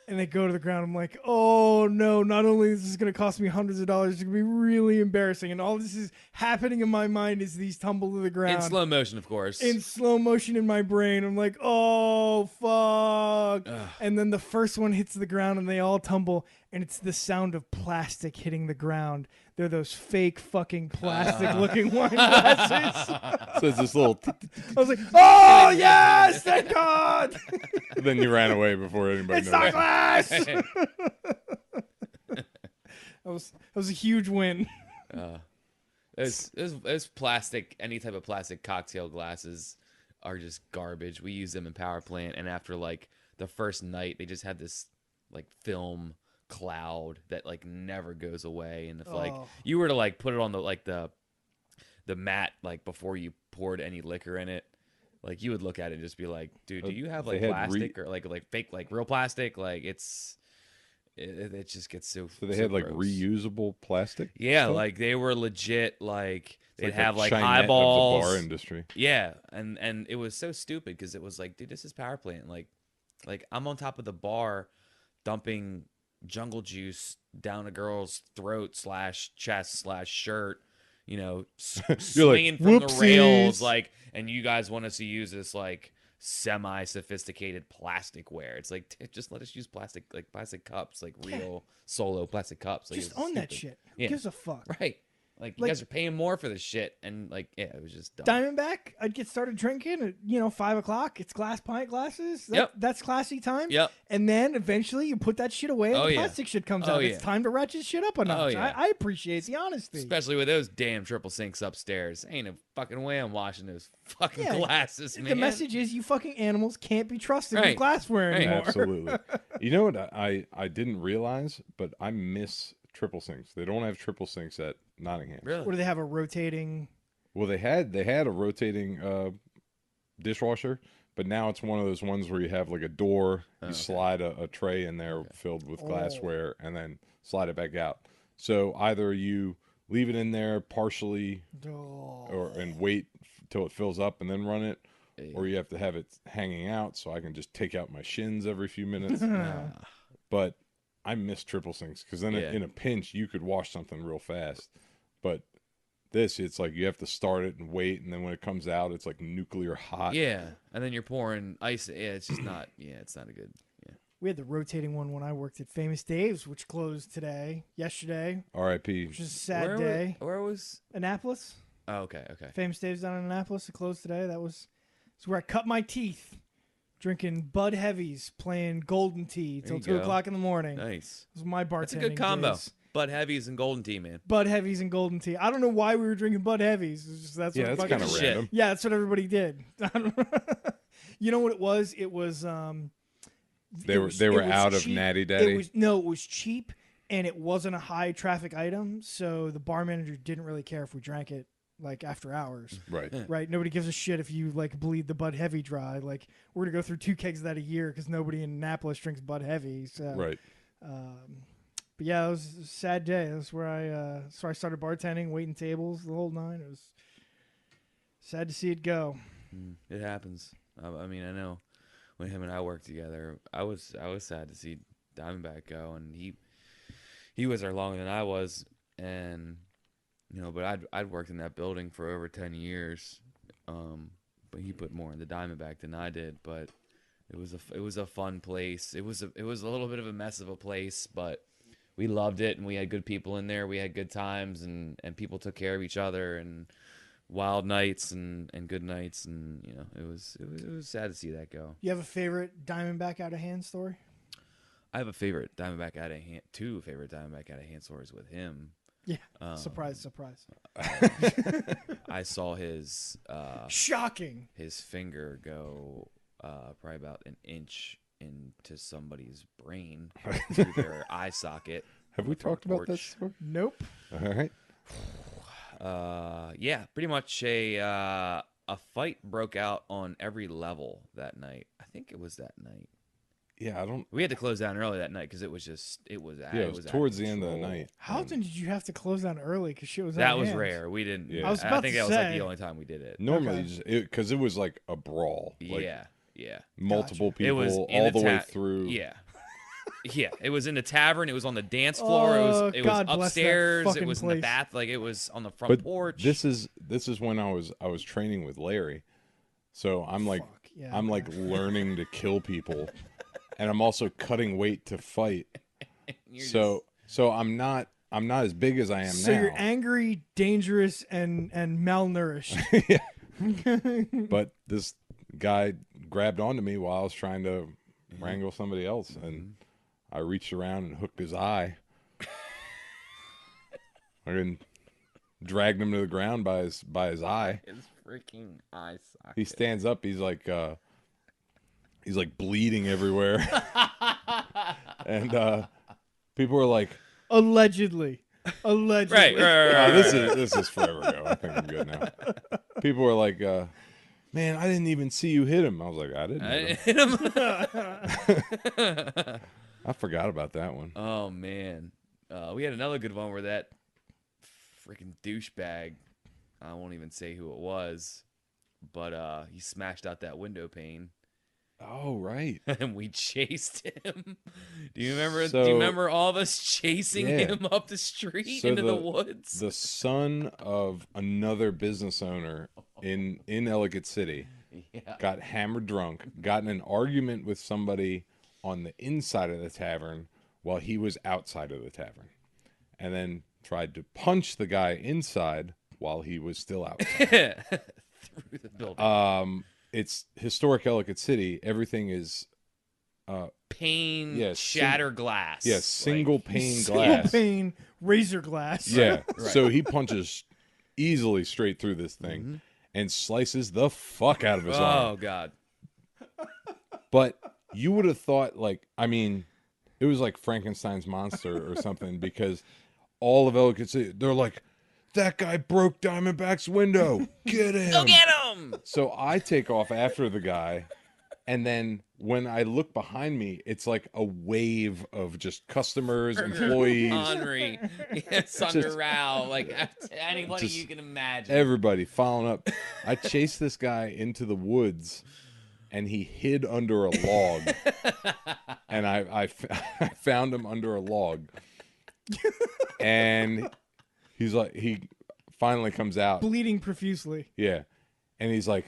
and they go to the ground. I'm like, "Oh no, not only is this going to cost me hundreds of dollars, it's going to be really embarrassing." And all this is happening in my mind as these tumble to the ground. In slow motion, of course. In slow motion in my brain. I'm like, "Oh, fuck." Ugh. And then the first one hits the ground and they all tumble, and it's the sound of plastic hitting the ground. They're those fake fucking plastic looking wine glasses. So it's this little I was like, "Oh, yes, thank God." then you ran away before anybody It's not knew. glass. That was a huge win. Those plastic, any type of plastic cocktail glasses are just garbage. We use them in power plant, and after like the first night, they just had this like film cloud that like never goes away. And if like Oh. you were to like put it on the mat like before you poured any liquor in it, like you would look at it and just be like, dude, do you have like plastic or like fake like real plastic? Like it just gets so. So they so had like gross. reusable plastic. Yeah, stuff? like they were legit. Like they'd It's have the like Chinette highballs. of the bar industry. Yeah, and it was so stupid because it was like, dude, this is power plant. Like I'm on top of the bar, dumping jungle juice down a girl's throat / chest / shirt. You know, swinging from the rails, like, and you guys want us to use this like semi-sophisticated plasticware. It's like, just let us use plastic cups, like real solo plastic cups. Like, Just own that shit. Who gives a fuck? Right. Like, you guys are paying more for this shit, and like, yeah, it was just dumb. Diamondback, I'd get started drinking at 5 o'clock. It's pint glasses. Yep. That's classy time. Yep. And then eventually you put that shit away and Oh, the yeah. plastic shit comes Oh, out. yeah. It's time to ratchet shit up a notch. yeah. I appreciate the honesty. Especially with those damn triple sinks upstairs. Ain't a fucking way I'm washing those fucking glasses, man. The message is you fucking animals can't be trusted Right. with glassware Right. anymore. Absolutely. You know what I didn't realize, but I miss triple sinks. They don't have triple sinks at Nottingham. Really? Or do they have a rotating? Well, they had a rotating dishwasher, but now it's one of those ones where you have like a door, you slide a tray in there filled with glassware, and then slide it back out. So either you leave it in there partially, and wait till it fills up and then run it, or you have to have it hanging out so I can just take out my shins every few minutes. But I miss triple sinks because then in a pinch you could wash something real fast. But it's like you have to start it and wait, and then when it comes out, it's like nuclear hot. Yeah, and then you're pouring ice. Yeah, it's just not. Yeah, it's not a good. Yeah. We had the rotating one when I worked at Famous Dave's, which closed yesterday, R.I.P. which is a sad day. Where was? Annapolis. Oh, okay. Famous Dave's down in Annapolis. It closed today. It's where I cut my teeth. Drinking Bud Heavies, playing Golden Tea till 2 o'clock in the morning. Nice. It was my bartending. That's a good combo. days. Bud Heavies and Golden Tea, man. Bud Heavies and Golden Tea. I don't know why we were drinking Bud Heavies. It's just, that's That's kind of shit. random. Yeah, that's what everybody did. You know what it was? It was They were out of Natty Daddy. It was cheap and it wasn't a high traffic item, so the bar manager didn't really care if we drank it like after hours. Right. Right. Nobody gives a shit if you like bleed the Bud Heavy dry. Like we're gonna go through 2 kegs of that a year because nobody in Annapolis drinks Bud Heavy. So Right. But yeah, it was a sad day. That's where I started bartending, waiting tables, the whole nine. It was sad to see it go. It happens. I mean, I know when him and I worked together, I was sad to see Diamondback go, and he was there longer than I was, and but I'd worked in that building for over 10 years, but he put more in the Diamondback than I did. But it was a fun place. It was a little bit of a mess of a place, but we loved it, and we had good people in there. We had good times, and people took care of each other, and wild nights and good nights, and it was sad to see that go. You have a favorite Diamondback out of hand story? I have a favorite Diamondback out of hand, 2 favorite Diamondback out of hand stories with him. Yeah. Surprise. I saw his Shocking. his finger go probably about an inch into somebody's brain through their eye socket. Have we talked about this story? Nope. All right. Yeah, pretty much a fight broke out on every level that night. I think it was that night. Yeah, I don't. We had to close down early that night because it was towards the end of the night. How often did you have to close down early? Because shit was out That of was hand? rare. We didn't. Yeah. I was I about think to that was like say. the only time we did it. Normally, because it was like a brawl. Like Yeah. multiple It people was in all a the way through. Yeah. Yeah, it was in the tavern. It was on the dance floor. It was God bless that upstairs. It fucking was in the place. bath. Like it was on the front But porch. this is when I was training with Larry, so I'm like Fuck, yeah, I'm like learning to kill people, and I'm also cutting weight to fight. So I'm not as big as I am So now. you're angry, dangerous, and malnourished. But this guy grabbed onto me while I was trying to wrangle somebody else, and I reached around and hooked his eye. I then dragged him to the ground by his eye. his freaking eye socket. He stands up. He's like bleeding everywhere. And people were like, Allegedly. Right. this is forever ago. I think I'm good now. People were like, man, I didn't even see you hit him. I was like, I didn't hit him. I forgot about that one. Oh man, we had another good one where that freaking douchebag, I won't even say who it was, but he smashed out that window pane. Oh, right. And we chased him. Do you remember? So, do you remember all of us chasing yeah. him up the street So into the woods? The son of another business owner in Ellicott City got hammered drunk, got in an argument with somebody on the inside of the tavern while he was outside of the tavern, and then tried to punch the guy inside while he was still outside. Through the building. It's historic Ellicott City. Everything is pane, shatter glass. Yes, single pane Single glass. pane razor glass. Yeah. Right. So he punches easily straight through this thing and slices the fuck out of his arm. Oh God. But you would have thought, like, I mean, it was like Frankenstein's monster or something, because all of Ellicott City, they're like, that guy broke Diamondback's window. Get him. Go get him. So I take off after the guy, and then when I look behind me, it's like a wave of just customers, employees, Henry, Thunder Rao, like anybody just you can imagine. everybody following up. I chased this guy into the woods, and he hid under a log. And I found him under a log. And he's like, he finally comes out. Bleeding profusely. Yeah. And he's like,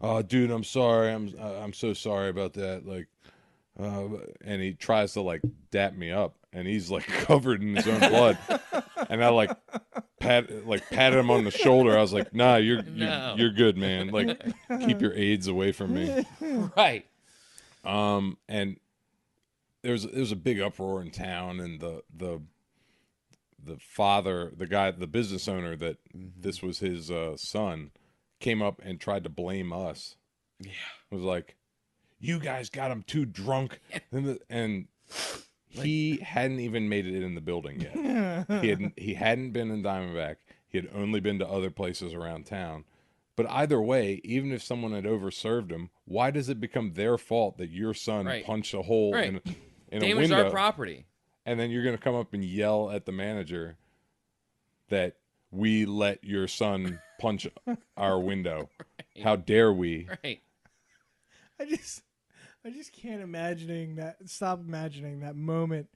oh, dude, I'm sorry. I'm so sorry about that. Like, and he tries to like dap me up, and he's like covered in his own blood. And I patted him on the shoulder. I was like, nah, you're good, man. Like, keep your AIDS away from me. Right. And there was a big uproar in town, and the father, the guy, the business owner that this was his son, came up and tried to blame us. Yeah. It was like, you guys got him too drunk. And he hadn't even made it in the building yet. He hadn't been in Diamondback. He had only been to other places around town. But either way, even if someone had overserved him, why does it become their fault that your son punched a hole in a Damaged window? our property. And then you're going to come up and yell at the manager that we let your son punch our window. Right. How dare we? Right. I just can't stop imagining that moment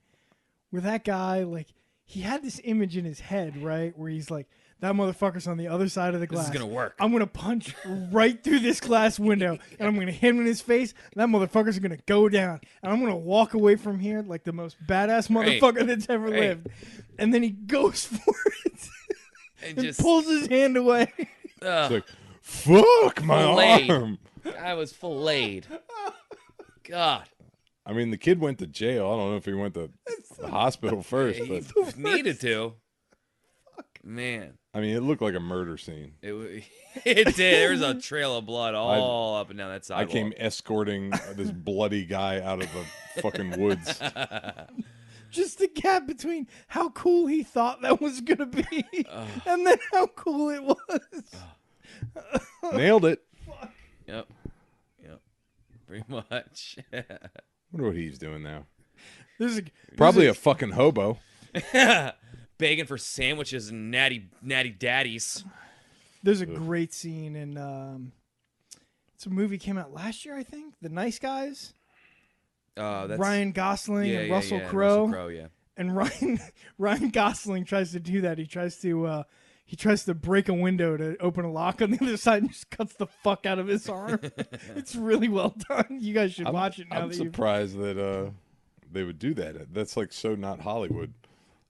where that guy, like, he had this image in his head, right? Where he's like, that motherfucker's on the other side of the glass. This is going to work. I'm going to punch right through this glass window, and I'm going to hit him in his face, and that motherfucker's going to go down. And I'm going to walk away from here like the most badass motherfucker that's ever lived. And then he goes for it and just pulls his hand away. It's like, fuck my arm. I was filleted. God. I mean, the kid went to jail. I don't know if he went to the hospital first. He but needed to. Man. I mean, it looked like a murder scene. It did. There was a trail of blood all up and down that sidewalk. I came escorting this bloody guy out of the fucking woods. Just the gap between how cool he thought that was going to be and then how cool it was. Nailed it. Yep. Pretty much. Wonder what he's doing now. Probably a fucking hobo. Begging for sandwiches and natty daddies. There's a great scene in it's a movie came out last year, I think. The Nice Guys. That's Ryan Gosling and Russell Crowe. Russell Crowe, yeah. And Ryan Gosling tries to do that. He tries to break a window to open a lock on the other side and just cuts the fuck out of his arm. It's really well done. You guys should watch it now. I'm surprised that they would do that. That's like so not Hollywood.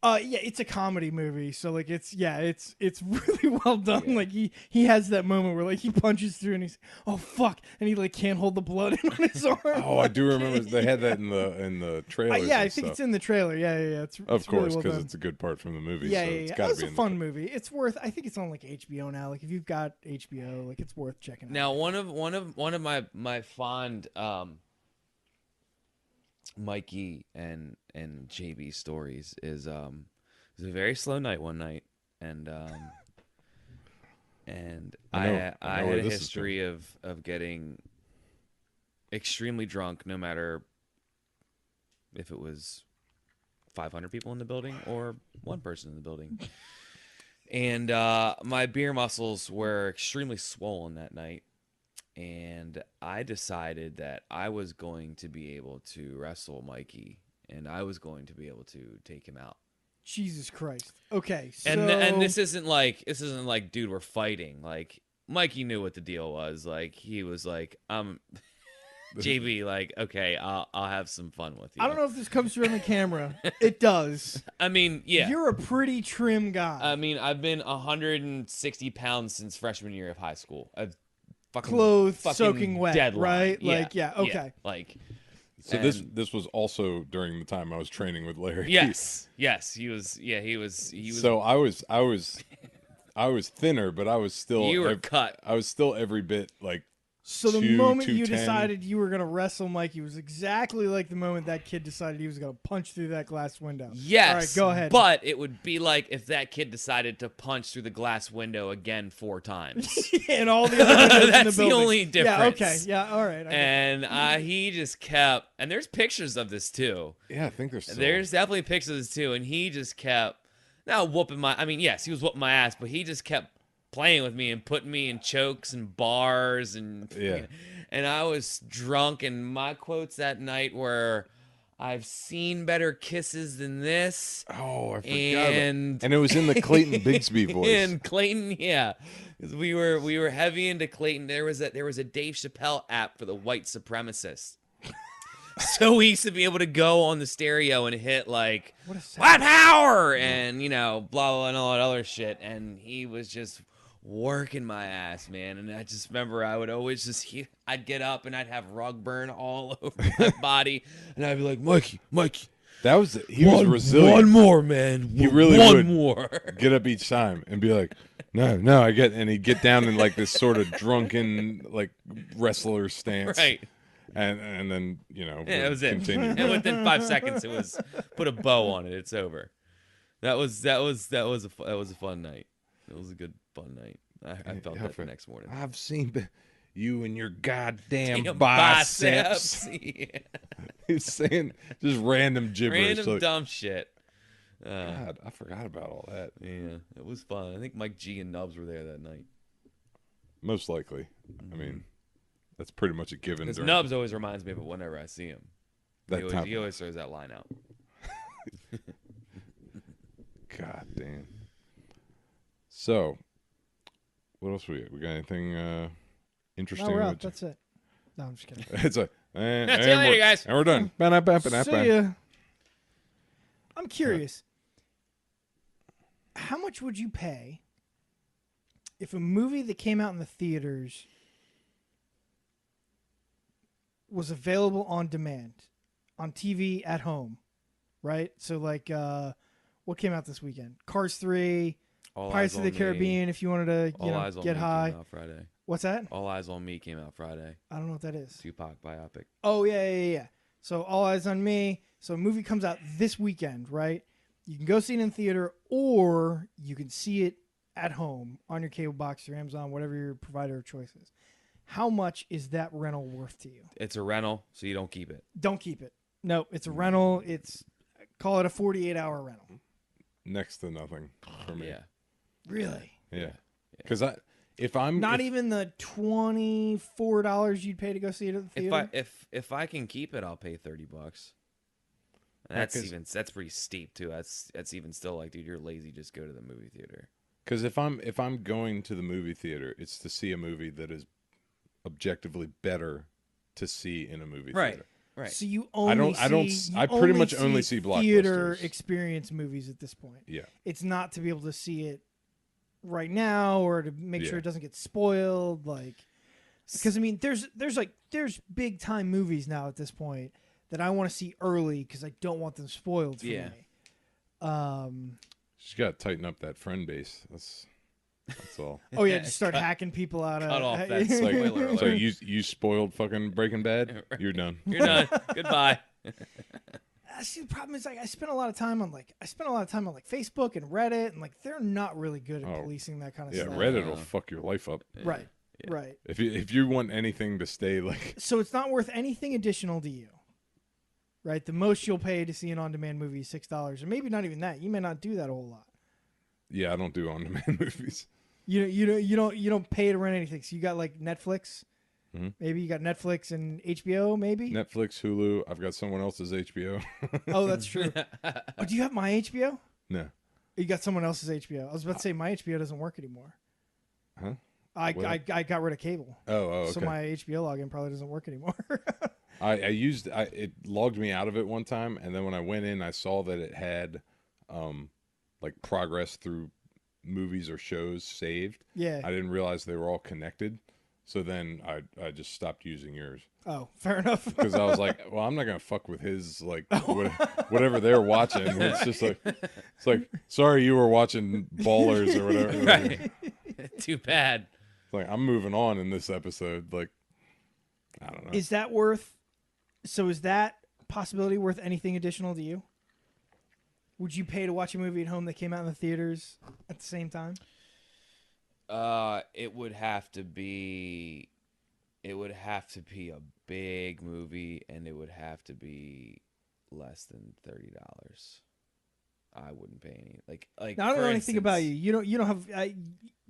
Yeah, it's a comedy movie, so like it's really well done. Yeah. Like he has that moment where like he punches through and he's fuck, and he like can't hold the blood in on his arm. Oh, I do remember they had that in the trailer. Yeah, I think it's in the trailer. Yeah. It's of course, because really well it's a good part from the movie. Yeah, so yeah. It's a fun movie. It's worth. I think it's on like HBO now. Like if you've got HBO, like it's worth checking out. Now, one of my fond Mikey and JB stories is it was a very slow night one night, and I had a history of getting extremely drunk, no matter if it was 500 people in the building or one person in the building. And my beer muscles were extremely swollen that night. And I decided that I was going to be able to wrestle Mikey, and I was going to be able to take him out. Jesus Christ. Okay, so And this isn't like dude, we're fighting. Like Mikey knew what the deal was. Like he was like, JB, like, okay, I'll have some fun with you. I don't know if this comes through on the camera. It does. I mean, yeah. You're a pretty trim guy. I mean, I've been 160 pounds since freshman year of high school. I've clothes soaking wet, deadline. right? Yeah. Like, yeah, okay. Yeah, like, so this was also during the time I was training with Larry. Yes, he was. Yeah, he was. So I was thinner, but I was still. You were cut. I was still every bit like. So the moment you 210. decided you were going to wrestle Mikey was exactly like the moment that kid decided he was going to punch through that glass window. Yes. All right, go ahead. But it would be like if that kid decided to punch through the glass window again 4 times. And all the other windows in the That's building. the only difference. Yeah, okay. Yeah, all right. And he just kept, and there's pictures of this too. Yeah, I think there's definitely pictures of this too. And he just kept, whooping yes, he was whooping my ass, but he just kept playing with me and putting me in chokes and bars and and I was drunk, and my quotes that night were, "I've seen better kisses than this." Oh, I forgot. And it was in the Clayton Bigsby voice. And Clayton, yeah, 'cause we were heavy into Clayton. There was a Dave Chappelle app for the white supremacists. So we used to be able to go on the stereo and hit like "White Power" and blah blah and all that other shit, and he was just working my ass, man. And I just remember I would always I'd get up and I'd have rug burn all over my body, and I'd be like, Mikey. He was resilient. One more, man. He really one would more. Get up each time and be like, no, and he'd get down in like this sort of drunken like wrestler stance, Right. And then That was continue. it. And within 5 seconds, it was put a bow on it. It's over. That was a fun night. It was a good fun night. I felt that the next morning. I've seen you and your goddamn Damn biceps. Yeah. He's saying just random gibberish. Random dumb shit. God, I forgot about all that. Yeah, it was fun. I think Mike G and Nubs were there that night. Most likely. I mean, that's pretty much a given. Because Nubs always reminds me of it whenever I see him. He always throws that line out. God damn. So, what else we got? We got anything interesting? No, we're out. That's it. No, I'm just kidding. It's a. See you later, guys. And we're done. See ya. I'm curious. How much would you pay if a movie that came out in the theaters was available on demand, on TV at home, right? So, like, what came out this weekend? Cars 3, Pirates of the Caribbean, if you wanted to, get high. Came out Friday. What's that? All Eyes on Me came out Friday. I don't know what that is. Tupac biopic. Oh, yeah. So, All Eyes on Me. So, a movie comes out this weekend, right? You can go see it in theater, or you can see it at home on your cable box or Amazon, whatever your provider of choice is. How much is that rental worth to you? It's a rental, so you don't keep it. Don't keep it. No, it's a rental. Call it a 48-hour rental. Next to nothing for me. Yeah. Really? Yeah. Because if I'm not even the $24 you'd pay to go see it at the theater. If I can keep it, I'll pay $30. That's pretty steep too. That's even still like, dude, you're lazy. Just go to the movie theater. Because if I'm going to the movie theater, it's to see a movie that is objectively better to see in a movie theater. Right. So you only I pretty much only see blockbusters. Theater experience movies at this point. Yeah. It's not to be able to see it right now or to make sure it doesn't get spoiled, like, because I mean there's big time movies now at this point that I want to see early because I don't want them spoiled for me. She's got to tighten up that friend base. That's all. Oh yeah, just start hacking people out of. Cut off that spoiler alert. So you spoiled fucking Breaking Bad. You're done. You're done. Goodbye. See, the problem is like I spent a lot of time on Facebook and Reddit, and like they're not really good at policing that kind of Yeah, stuff. Reddit will fuck your life up. Right. Right. If you want anything to stay like, so it's not worth anything additional to you, right? The most you'll pay to see an on-demand movie is $6, or maybe not even that. You may not do that a whole lot. yeah, I don't do on-demand movies. You don't pay to rent anything. So you got like Netflix, maybe you got Netflix and HBO, maybe Netflix, Hulu. I've got someone else's HBO. Oh, that's true. Oh, do you have my HBO? No. You got someone else's HBO. I was about to say my HBO doesn't work anymore. Huh? I got rid of cable. Oh, okay. So my HBO login probably doesn't work anymore. It logged me out of it one time, and then when I went in, I saw that it had like progress through movies or shows saved. Yeah. I didn't realize they were all connected. So then I just stopped using yours. Oh, fair enough. Because I was like, well, I'm not gonna fuck with his like whatever they're watching. It's just like sorry you were watching Ballers or whatever. Right. Too bad. It's like I'm moving on in this episode. Like I don't know. Is that possibility worth anything additional to you? Would you pay to watch a movie at home that came out in the theaters at the same time? It would have to be a big movie, and it would have to be less than $30. I wouldn't pay any like. Now, I don't know anything about you. You don't have.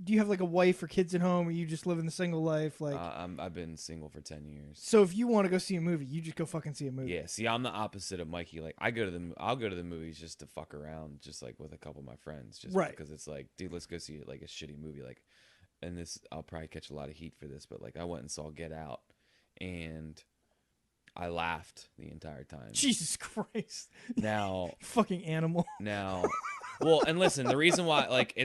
Do you have like a wife or kids at home, or you just live in the single life? Like I've been single for 10 years. So if you want to go see a movie, you just go fucking see a movie. Yeah. See, I'm the opposite of Mikey. Like I'll go to the movies just to fuck around, just like with a couple of my friends, just because it's like, dude, let's go see like a shitty movie. Like, and this I'll probably catch a lot of heat for this, but like I went and saw Get Out, and I laughed the entire time. Jesus Christ. Now fucking animal. Now, well, and listen, the reason why like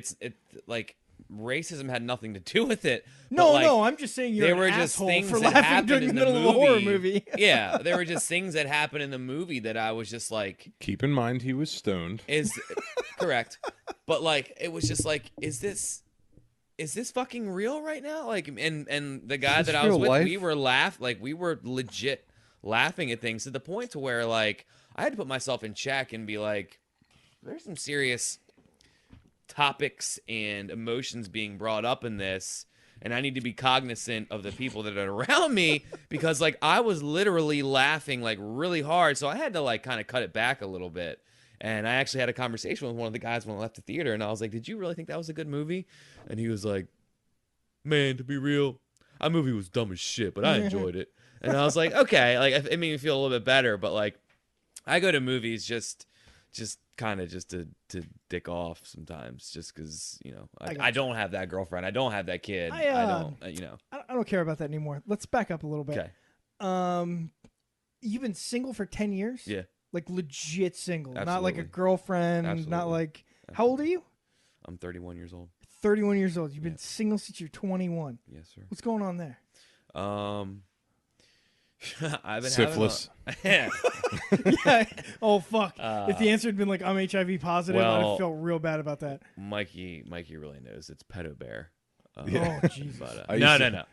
like racism had nothing to do with it. No, like, no, I'm just saying you're an just things for that laughing during the middle of a horror movie. Yeah, there were just things that happened in the movie that I was just like. Keep in mind he was stoned. Is correct, but like it was just like, is this fucking real right now? Like, and the guy that I was with, life? we were legit laughing at things to the point to where like I had to put myself in check and be like, there's some serious topics and emotions being brought up in this, and I need to be cognizant of the people that are around me, because like I was literally laughing like really hard, so I had to like kind of cut it back a little bit. And I actually had a conversation with one of the guys when I left the theater, and I was like, did you really think that was a good movie? And he was like, man, to be real, that movie was dumb as shit, but I enjoyed it. And I was like, okay, like it made me feel a little bit better. But like, I go to movies just kind of just to dick off sometimes, just because I don't have that girlfriend, I don't have that kid, I don't care about that anymore. Let's back up a little bit. Okay. You've been single for 10 years? Yeah. Like legit single, Absolutely. not like a girlfriend, Absolutely. not like. Absolutely. How old are you? I'm 31 years old. 31 years old. You've been single since you're 21. Yes, sir. What's going on there? I've been syphilis. Yeah. Oh fuck! If the answer had been like I'm HIV positive, I'd have felt real bad about that. Mikey really knows it's pedo bear. Oh Jesus! But, no.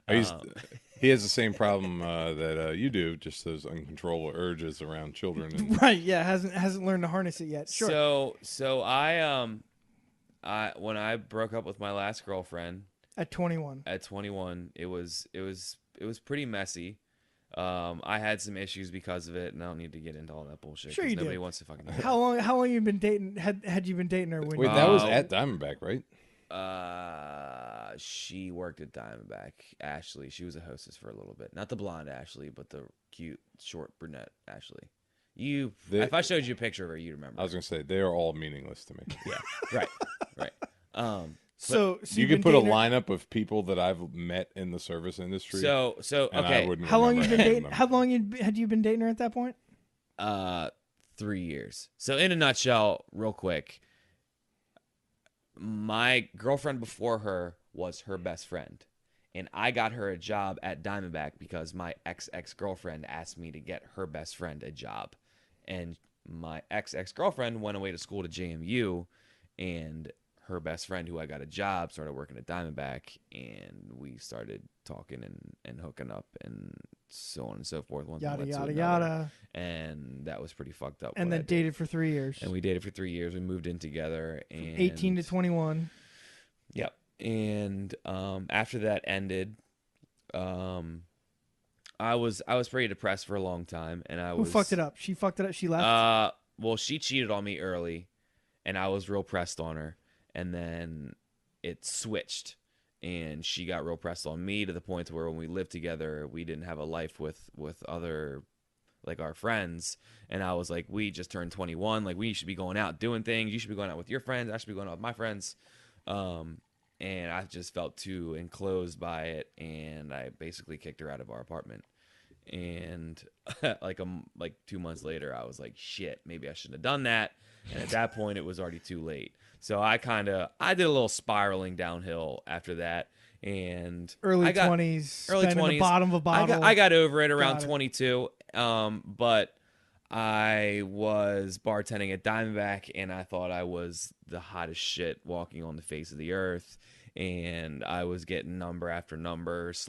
He has the same problem that you do, just those uncontrollable urges around children. And... Right? Yeah, hasn't learned to harness it yet. Sure. So I when I broke up with my last girlfriend at 21, it was pretty messy. I had some issues because of it, and I don't need to get into all that bullshit. Sure, you nobody do. wants to fucking know. How long you been dating? Had you been dating her? When Wait, that was at Diamondback, right? She worked at Diamondback. Ashley, she was a hostess for a little bit. Not the blonde Ashley, but the cute, short brunette Ashley. If I showed you a picture of her, you'd remember. I was gonna say they are all meaningless to me. Yeah, right. So you could put a lineup of people that I've met in the service industry. So okay. How long you been dating? How long had you been dating her at that point? 3 years. So in a nutshell, real quick, my girlfriend before her was her best friend, and I got her a job at Diamondback because my ex-girlfriend asked me to get her best friend a job, and my ex-girlfriend went away to school to JMU, and her best friend who I got a job started working at Diamondback, and we started talking and hooking up, and so on and so forth. One Yada, thing led to yada, another. yada. And that was pretty fucked up. And what I then did. dated for 3 years. And we dated for 3 years. We moved in together. And 18 to 21. Yep. And after that ended, I was pretty depressed for a long time, and Who fucked it up? She fucked it up. She left. Well, she cheated on me early, and I was real pressed on her, and then it switched, and she got real pressed on me to the point to where when we lived together, we didn't have a life with other, like, our friends, and I was like, we just turned 21, like, we should be going out doing things. You should be going out with your friends. I should be going out with my friends. And I just felt too enclosed by it, and I basically kicked her out of our apartment. And like 2 months later, I was like, shit, maybe I shouldn't have done that. And at that point, it was already too late. So I did a little spiraling downhill after that. And early 20s, early spending 20s, the bottom of a bottle. I got over it around Got it. 22. But I was bartending at Diamondback, and I thought I was the hottest shit walking on the face of the earth. And I was getting number after number /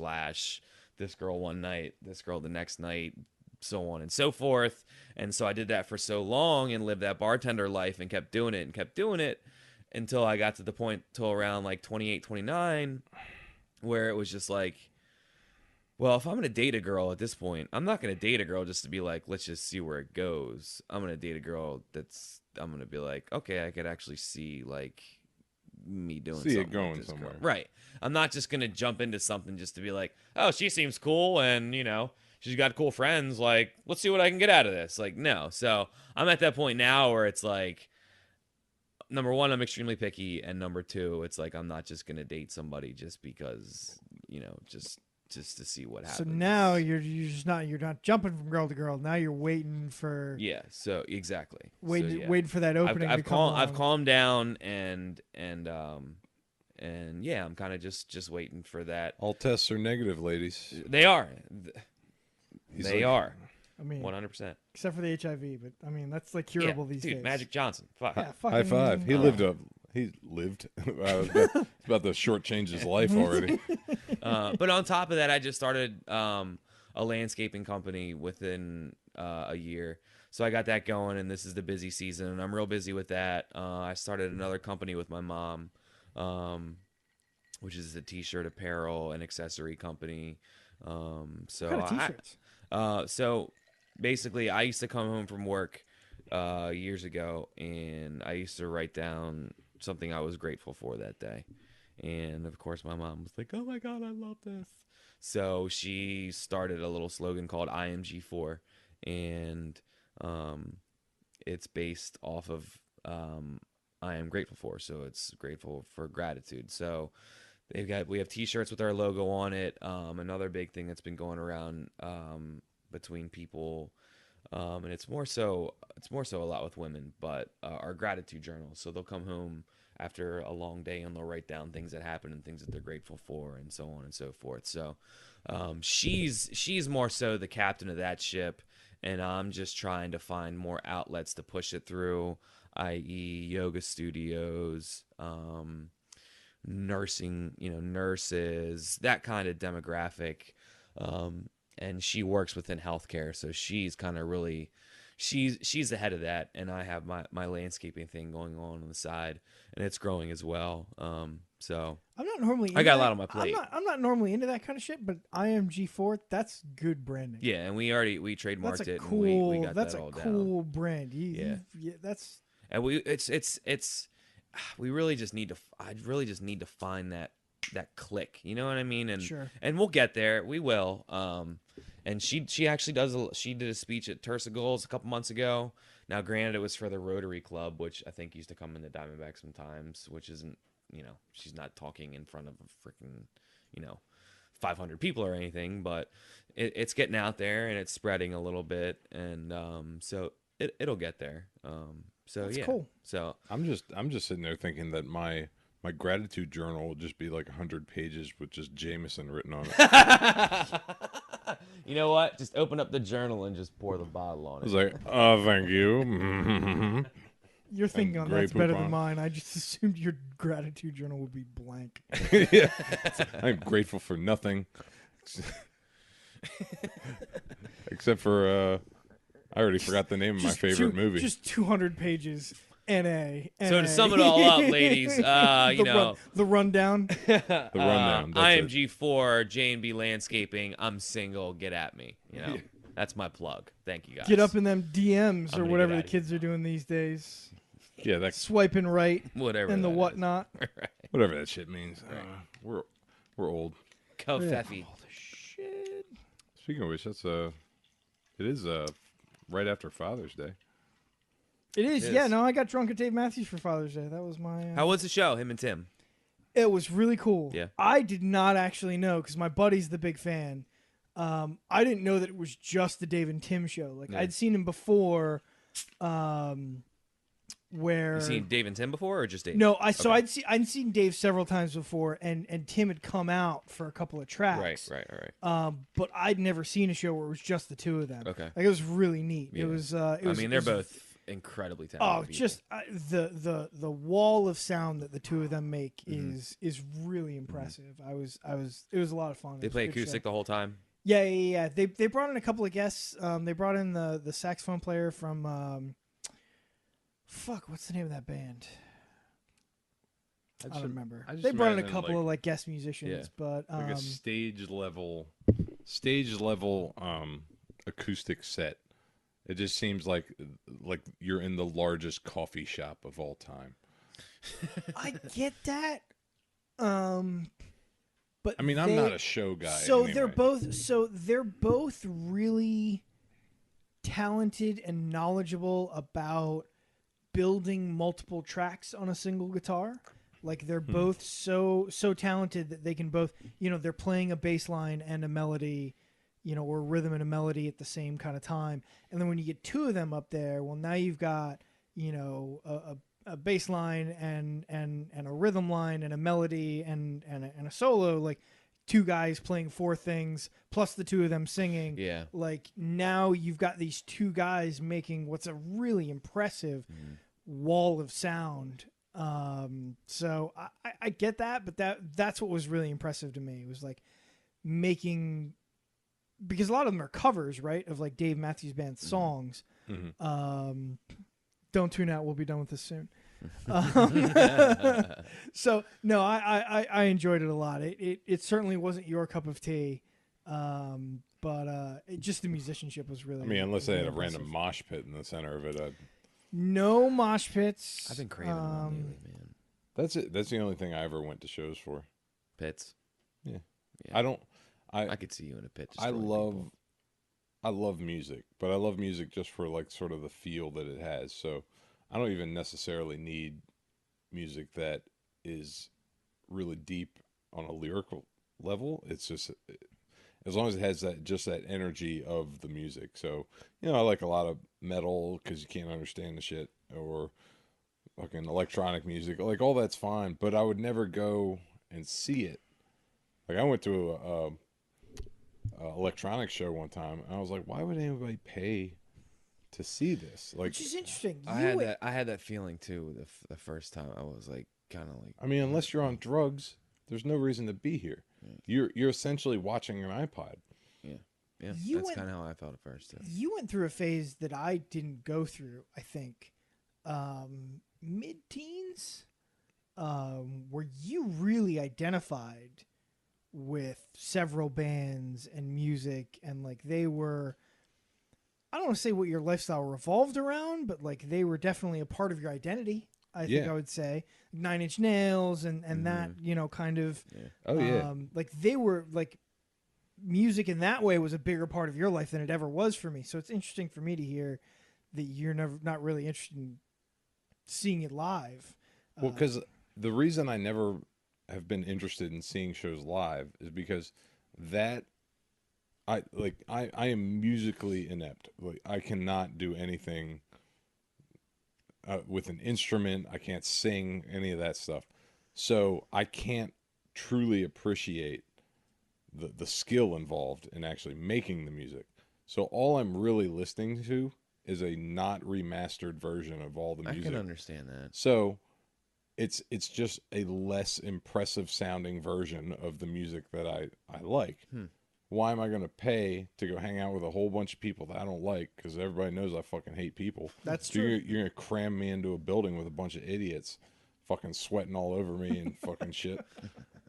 this girl one night, this girl the next night, so on and so forth. And so I did that for so long and lived that bartender life and kept doing it until I got to the point till around like 28, 29, where it was just like, well, if I'm going to date a girl at this point, I'm not going to date a girl just to be like, let's just see where it goes. I'm going to date a girl I'm going to be like, okay, I could actually see like me doing something it going with this somewhere. girl. Right. I'm not just going to jump into something just to be like, oh, she seems cool and, you know, she's got cool friends. Like, let's see what I can get out of this. Like, no. So I'm at that point now where it's like, number one, I'm extremely picky. And number two, it's like, I'm not just going to date somebody just because, you know, just to see what happens. So now you're not jumping from girl to girl. Now you're waiting for So exactly. waiting for that opening to come along. I've calmed down and yeah, I'm kind of just waiting for that. All tests are negative, ladies. They are. He's They like- are. I mean, 100%. except for the HIV, but I mean that's like curable these dude, days. Magic Johnson. Fuck. Yeah, High fucking- five. He lived. I was about to shortchange his life already. But on top of that, I just started a landscaping company within a year. So I got that going, and this is the busy season, and I'm real busy with that. I started another company with my mom, which is a t-shirt, apparel, and accessory company. So What kind of t-shirts? So basically, I used to come home from work years ago, and I used to write down something I was grateful for that day. And of course, my mom was like, "Oh my God, I love this." So she started a little slogan called IMG4, and it's based off of I am grateful for. So it's grateful for gratitude. So we have t-shirts with our logo on it. Another big thing that's been going around between people, and it's more so a lot with women, but our gratitude journals. So they'll come home after a long day and they'll write down things that happened and things that they're grateful for and so on and so forth. So she's more so the captain of that ship, and I'm just trying to find more outlets to push it through, i.e. yoga studios, nursing, nurses, that kind of demographic. And she works within healthcare, so she's kind of really, she's the head of that, and I have my landscaping thing going on the side, and it's growing as well. So I'm not normally. I got a lot on my plate. I'm not normally into that kind of shit, but IMG4, that's good branding. yeah, and we trademarked That's a it, cool. and we got that's that a all down. cool brand. Yeah. That's. And we really just need to. I really just need to find that click. You know what I mean? And Sure. and we'll get there. We will. And she actually she did a speech at Tersa Goals a couple months ago. Now, granted, it was for the Rotary Club, which I think used to come into Diamondback sometimes, which isn't, she's not talking in front of a freaking, 500 people or anything, but it's getting out there and it's spreading a little bit, and so it'll get there. So That's yeah, cool. So I'm just sitting there thinking that my gratitude journal will just be like 100 pages with just Jameson written on it. you know what? Just open up the journal and just pour the bottle on I it. was like, oh, thank you. Your thinking on Grey that's better Poupon. than mine. I just assumed your gratitude journal would be blank. Yeah. I'm grateful for nothing. Except for I already forgot the name of my favorite movie. Just 200 pages. NA. So to sum it all up, ladies, the rundown. The rundown. That's it. IMG4 J&B Landscaping. I'm single. Get at me. That's my plug. Thank you guys. Get up in them DMs I'm or gonna whatever get the outta kids are doing these days. Yeah, that Swiping right whatever and the that is. whatnot. Right. whatever that shit means. Right. We're old. Kofefi. Shit. Speaking of which, it is right after Father's Day. It is. It Yeah, is. no, I got drunk at Dave Matthews for Father's Day. That was my... How was the show? Him and Tim. It was really cool. Yeah. I did not actually know because my buddy's the big fan. I didn't know that it was just the Dave and Tim show. Like Yeah. I'd seen him before, where You seen Dave and Tim before, or just Dave? no, I'd seen Dave several times before, and Tim had come out for a couple of tracks. Right. But I'd never seen a show where it was just the two of them. Okay. Like it was really neat. Yeah. It was. I mean, it they're was- both incredibly Oh, talented. people. just the wall of sound that the two of them make Mm-hmm. is really impressive. It was a lot of fun. They It was play a good show. acoustic the whole time. Yeah. They brought in a couple of guests. They brought in the saxophone player from what's the name of that band? I don't remember. I just They brought in a imagine, couple like- of like guest musicians, Yeah. but Like a stage level acoustic set. It just seems like you're in the largest coffee shop of all time. I get that. But I mean, I'm not a show guy. So anyway. they're both really talented and knowledgeable about building multiple tracks on a single guitar. Like they're both so talented that they can both, they're playing a bass line and a melody, or a rhythm and a melody at the same kind of time. And then when you get two of them up there, well, now you've got, a bass line and a rhythm line and a melody and a solo, like two guys playing four things plus the two of them singing. Yeah. Like now you've got these two guys making what's a really impressive wall of sound. So I get that, but that's what was really impressive to me. It was like making, because a lot of them are covers, right, of like Dave Matthews Band songs. Mhm. Don't tune out. We'll be done with this soon. So no, I enjoyed it a lot. It certainly wasn't your cup of tea, but just the musicianship was really. I mean, unless they had a really random impressive. mosh pit in the center of it. No mosh pits. I've been craving one lately, man. That's it. That's the only thing I ever went to shows for. Pits. Yeah. Yeah. I don't. I could see you in a pit. I destroying love. people. I love music, but I love music just for like sort of the feel that it has. So I don't even necessarily need music that is really deep on a lyrical level. It's just as long as it has that energy of the music. So I like a lot of metal because you can't understand the shit, or fucking electronic music. Like all that's fine, but I would never go and see it. Like I went to a electronic show one time, and I was like, why would anybody pay to see this? Like, Which is interesting. I had that feeling too the first time. I was like, kind of like. I mean, unless you're on drugs, there's no reason to be here. You're essentially watching an iPod. Yeah, You that's went- kind of how I felt at first. Too. You went through a phase that I didn't go through, I think, mid-teens, where you really identified with several bands and music, and like they were, I don't want to say what your lifestyle revolved around, but like they were definitely a part of your identity. I think Yeah. I would say 9 Inch Nails and that, kind of, Yeah. Oh yeah. like they were like, music in that way was a bigger part of your life than it ever was for me. So it's interesting for me to hear that you're not really interested in seeing it live. Well, because the reason I never have been interested in seeing shows live is because I am musically inept. Like I cannot do anything with an instrument. I can't sing any of that stuff. So I can't truly appreciate the skill involved in actually making the music. So all I'm really listening to is a not remastered version of all the I music. can understand that. So it's just a less impressive sounding version of the music that I like. why am I going to pay to go hang out with a whole bunch of people that I don't like? Because everybody knows I fucking hate people. That's So true. You're going to cram me into a building with a bunch of idiots fucking sweating all over me and fucking shit.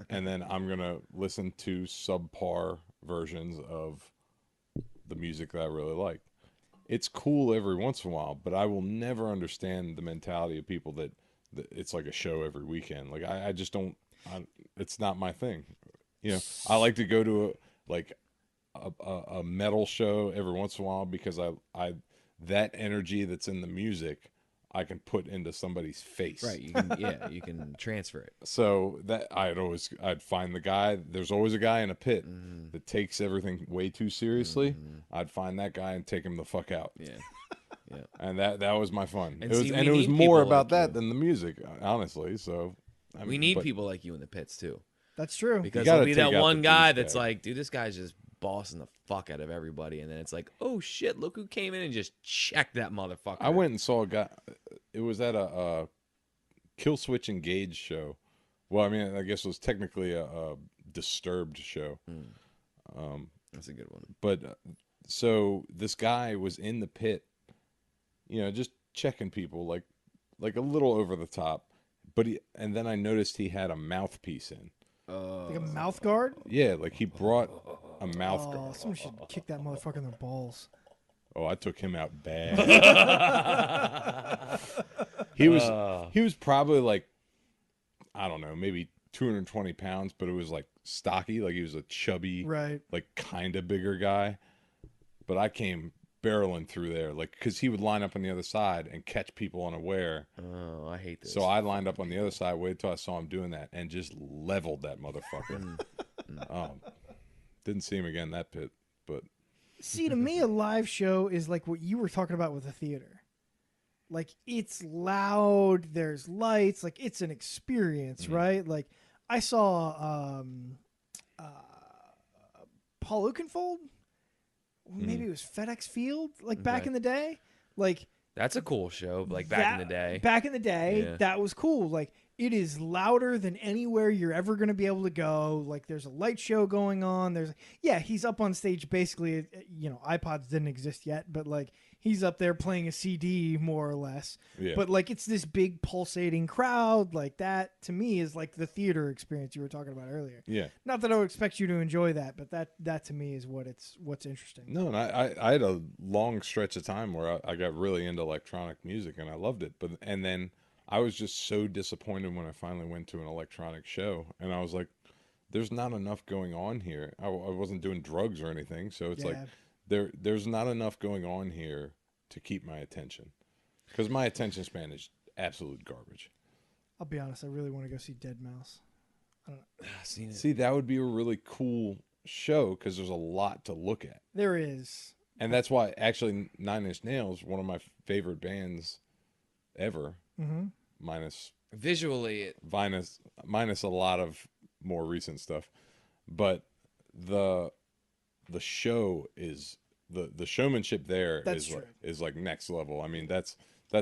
And then I'm going to listen to subpar versions of the music that I really like. It's cool every once in a while, but I will never understand the mentality of people that it's like a show every weekend. Like I just don't. It's not my thing. You know, I like to go to a metal show every once in a while because I that energy that's in the music I can put into somebody's face. Right. You can transfer it. So that I'd find the guy. There's always a guy in a pit that takes everything way too seriously. I'd find that guy and take him the fuck out. Yeah. Yeah. And that was my fun. And It was see, and we it was need more people about like that you. than the music, honestly. So We need but- people like you in the pits too. That's true. Because gotta there'll be take that out one the guy douchebag. that's like, dude, this guy's just bossing the fuck out of everybody, and then it's like, oh shit, look who came in and just checked that motherfucker. I went and saw a guy. It was at a Kill Switch Engage show. Well, I mean, I guess it was technically a Disturbed show. That's a good one. But so this guy was in the pit, you know, just checking people like a little over the top. But and then I noticed he had a mouthpiece in. Like a mouth guard. Yeah, like he brought a mouth Oh, guard. someone should kick that motherfucker in the balls. Oh, I took him out bad. He was probably like, I don't know, maybe 220 pounds, but it was like stocky, like he was a chubby, Right. like kind of bigger guy. But I came barreling through there, like, because he would line up on the other side and catch people unaware. Oh, I hate this. So I lined up on the other side, waited till I saw him doing that, and just leveled that motherfucker. Didn't see him again in that pit, but See, to me, a live show is like what you were talking about with a theater. Like, it's loud, there's lights, like, it's an experience, right? Like, I saw Paul Oakenfold. Maybe it was FedEx Field, like, back Okay. in the day. Like, That's a cool show, like back in the day. Back in the day, Yeah. that was cool. Like, it is louder than anywhere you're ever going to be able to go. Like, there's a light show going on. He's up on stage basically, you know, iPods didn't exist yet, but like, he's up there playing a CD more or less. yeah. But like, it's this big pulsating crowd. Like, that to me is like the theater experience you were talking about earlier. Yeah. Not that I would expect you to enjoy that, but that to me is what's interesting. No, and I had a long stretch of time where I got really into electronic music and I loved it. And then I was just so disappointed when I finally went to an electronic show, and I was like, "There's not enough going on here." I wasn't doing drugs or anything, so it's like there's not enough going on here to keep my attention, because my attention span is absolute garbage. I'll be honest, I really want to go see Dead Mouse. Seen it. See, that would be a really cool show because there's a lot to look at. There is. And that's why, actually, Nine Inch Nails, one of my favorite bands ever, minus Visually, minus a lot of more recent stuff, but the show is the showmanship there That's is like next level. I mean, that's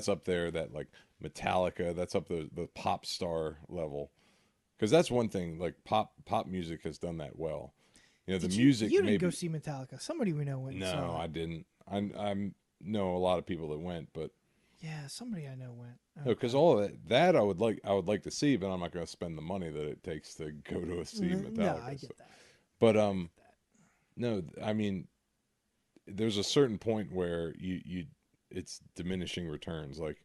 up there, that like Metallica, that's up the pop star level, because that's one thing, like pop music has done that well. You know, the music. You didn't maybe, go see Metallica. Somebody we know went. And saw No, it. I didn't. I know a lot of people that went, but Yeah, somebody I know went. no, because all of that I would like to see, but I'm not going to spend the money that it takes to go to see Metallica. No, I get that. But no, I mean, there's a certain point where it's diminishing returns. Like,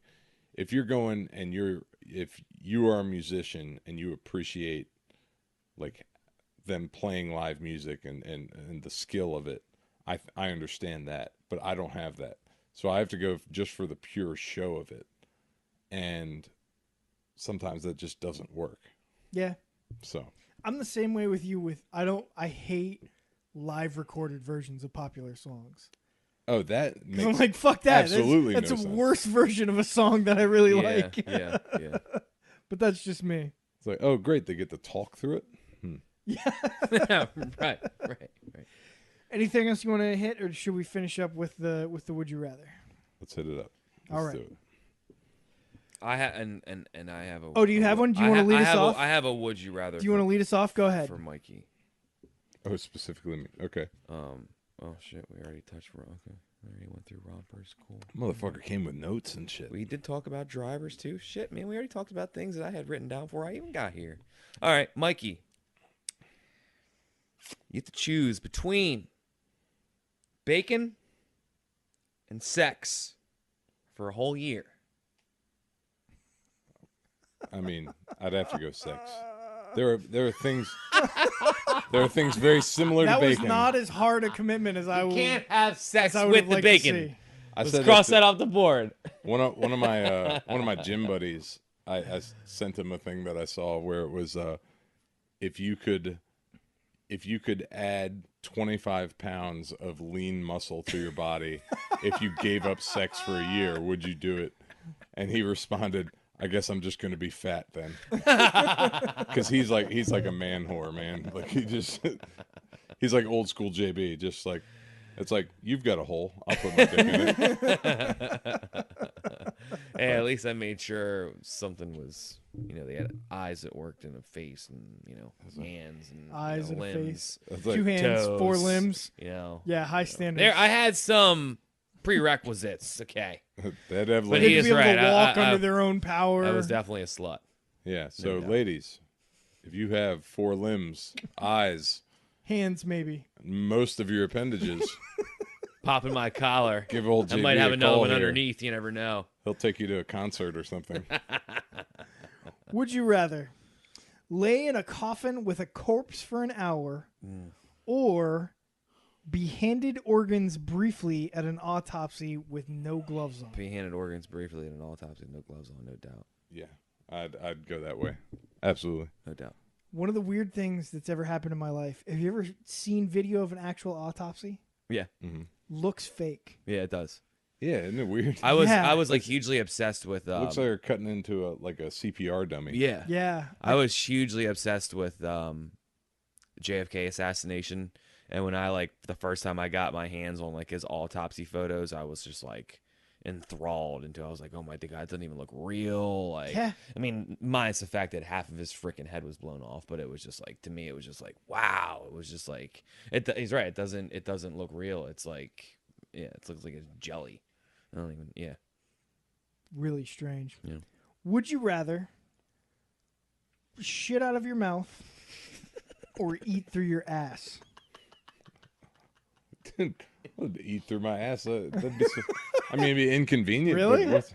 if you're going and if you are a musician and you appreciate like them playing live music and the skill of it, I understand that, but I don't have that. So I have to go just for the pure show of it. And sometimes that just doesn't work. Yeah, So, I'm the same way with you. I hate live recorded versions of popular songs. oh, that 'Cause makes I'm like, fuck that. absolutely That's no a sense. worse version of a song that I really yeah, like. yeah. But that's just me. It's like, oh, great, they get to talk through it. right. Anything else you want to hit, or should we finish up with the Would You Rather? Let's hit it up. All Let's right. do it. I have and I have a. Oh, do you have one? Do you wanna lead us off? I have a would you rather. Do you want to lead us off? Go ahead. for Mikey? Oh, specifically me. Okay. Oh shit, we already touched. Okay, we already went through rompers. Cool. Motherfucker came with notes and shit. We did talk about drivers too. Shit, man, we already talked about things that I had written down before I even got here. All right, Mikey, you have to choose between bacon and sex for a whole year. I mean, I'd have to go sex. There are things very similar That to was bacon. not as hard a commitment as I You would. can't have sex as I would with have the liked to bacon. see. I Let's said cross to- that off the board. One of my gym buddies, I sent him a thing that I saw where it was if you could add 25 pounds of lean muscle to your body if you gave up sex for a year, would you do it? And he responded, I guess I'm just going to be fat then. Because he's like a man whore, man. Like he's like old school JB, just like, it's like, you've got a hole, I'll put my dick in it. Hey, at least I made sure something was, they had eyes that worked and a face and, hands and Eyes and a limbs. face. It's like, 2 hands, 4 toes. limbs. Yeah, high standards. There, I had some prerequisites. Okay, they had to have But They legs. he had is to be able right. to walk I- under their own power. I was definitely a slut. Yeah, so doubt. ladies, if you have 4 limbs, eyes, Hands, maybe. most of your appendages, Popping my collar. give old I JB might have a another call one here. underneath. You never know. He'll take you to a concert or something. Would you rather lay in a coffin with a corpse for an hour or be handed organs briefly at an autopsy with no gloves on? Be handed organs briefly at an autopsy, no gloves on, no doubt, Yeah, I'd go that way. Absolutely. no doubt. One of the weird things that's ever happened in my life. Have you ever seen video of an actual autopsy? Yeah, Looks fake. yeah, it does. Yeah, isn't it weird? I was Yeah. like hugely obsessed with. Looks like they're cutting into a CPR dummy. Yeah, Yeah. I was hugely obsessed with JFK assassination, and when I the first time I got my hands on his autopsy photos, I was just enthralled into. I was like, oh my god, it doesn't even look real. Yeah. I mean, minus the fact that half of his freaking head was blown off, but it was just to me, it was just wow. It was just he's right. It doesn't look real. It's it looks like it's jelly. I don't even. Yeah. Really strange. Yeah. Would you rather shit out of your mouth or eat through your ass? I'd eat through my ass. That'd be I mean, it'd be inconvenient. Really? But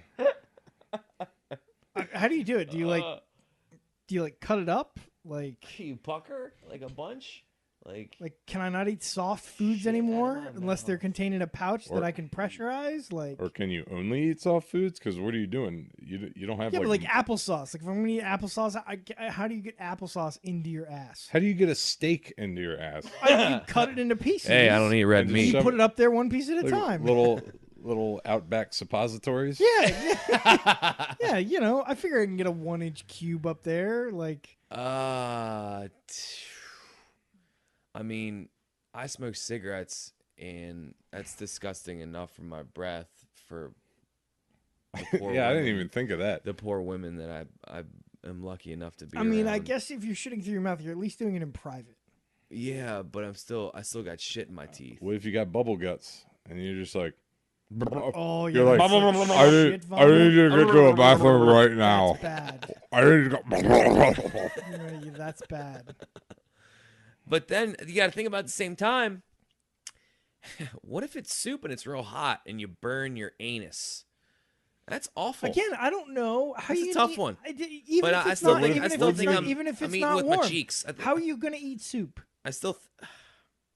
How do you do it? Do you cut it up? You pucker a bunch. Can I not eat soft foods Shit out of anymore my unless they're mouth. contained in a pouch Or- that I can pressurize? or can you only eat soft foods? Because what are you doing? You don't have yeah, but applesauce. If I'm gonna eat applesauce, how do you get applesauce into your ass? How do you get a steak into your ass? You cut it into pieces. Hey, I don't eat red And just meat. You shove put it up there one piece at a Like time. little Outback suppositories. Yeah, yeah. I figure I can get a 1-inch cube up there. I mean, I smoke cigarettes, and that's disgusting enough for my breath. For the poor Yeah, I didn't women- even think of that. the poor women that I am lucky enough to be. I mean, I around. guess if you're shitting through your mouth, you're at least doing it in private. Yeah, but I still got shit in my teeth. What if you got bubble guts and you're just like, Oh, yeah. You're like, that's I shit need vomit. to get to a bathroom right now. That's bad. I need to go. Yeah, that's bad. But then you got to think about at the same time. What if it's soup and it's real hot and you burn your anus? That's awful. Again, I don't know how That's you a tough eat- one. Even But if I it's still not, think even I if still it's think not, I'm even if it's eating not with warm, my cheeks. how are you gonna eat soup? I still.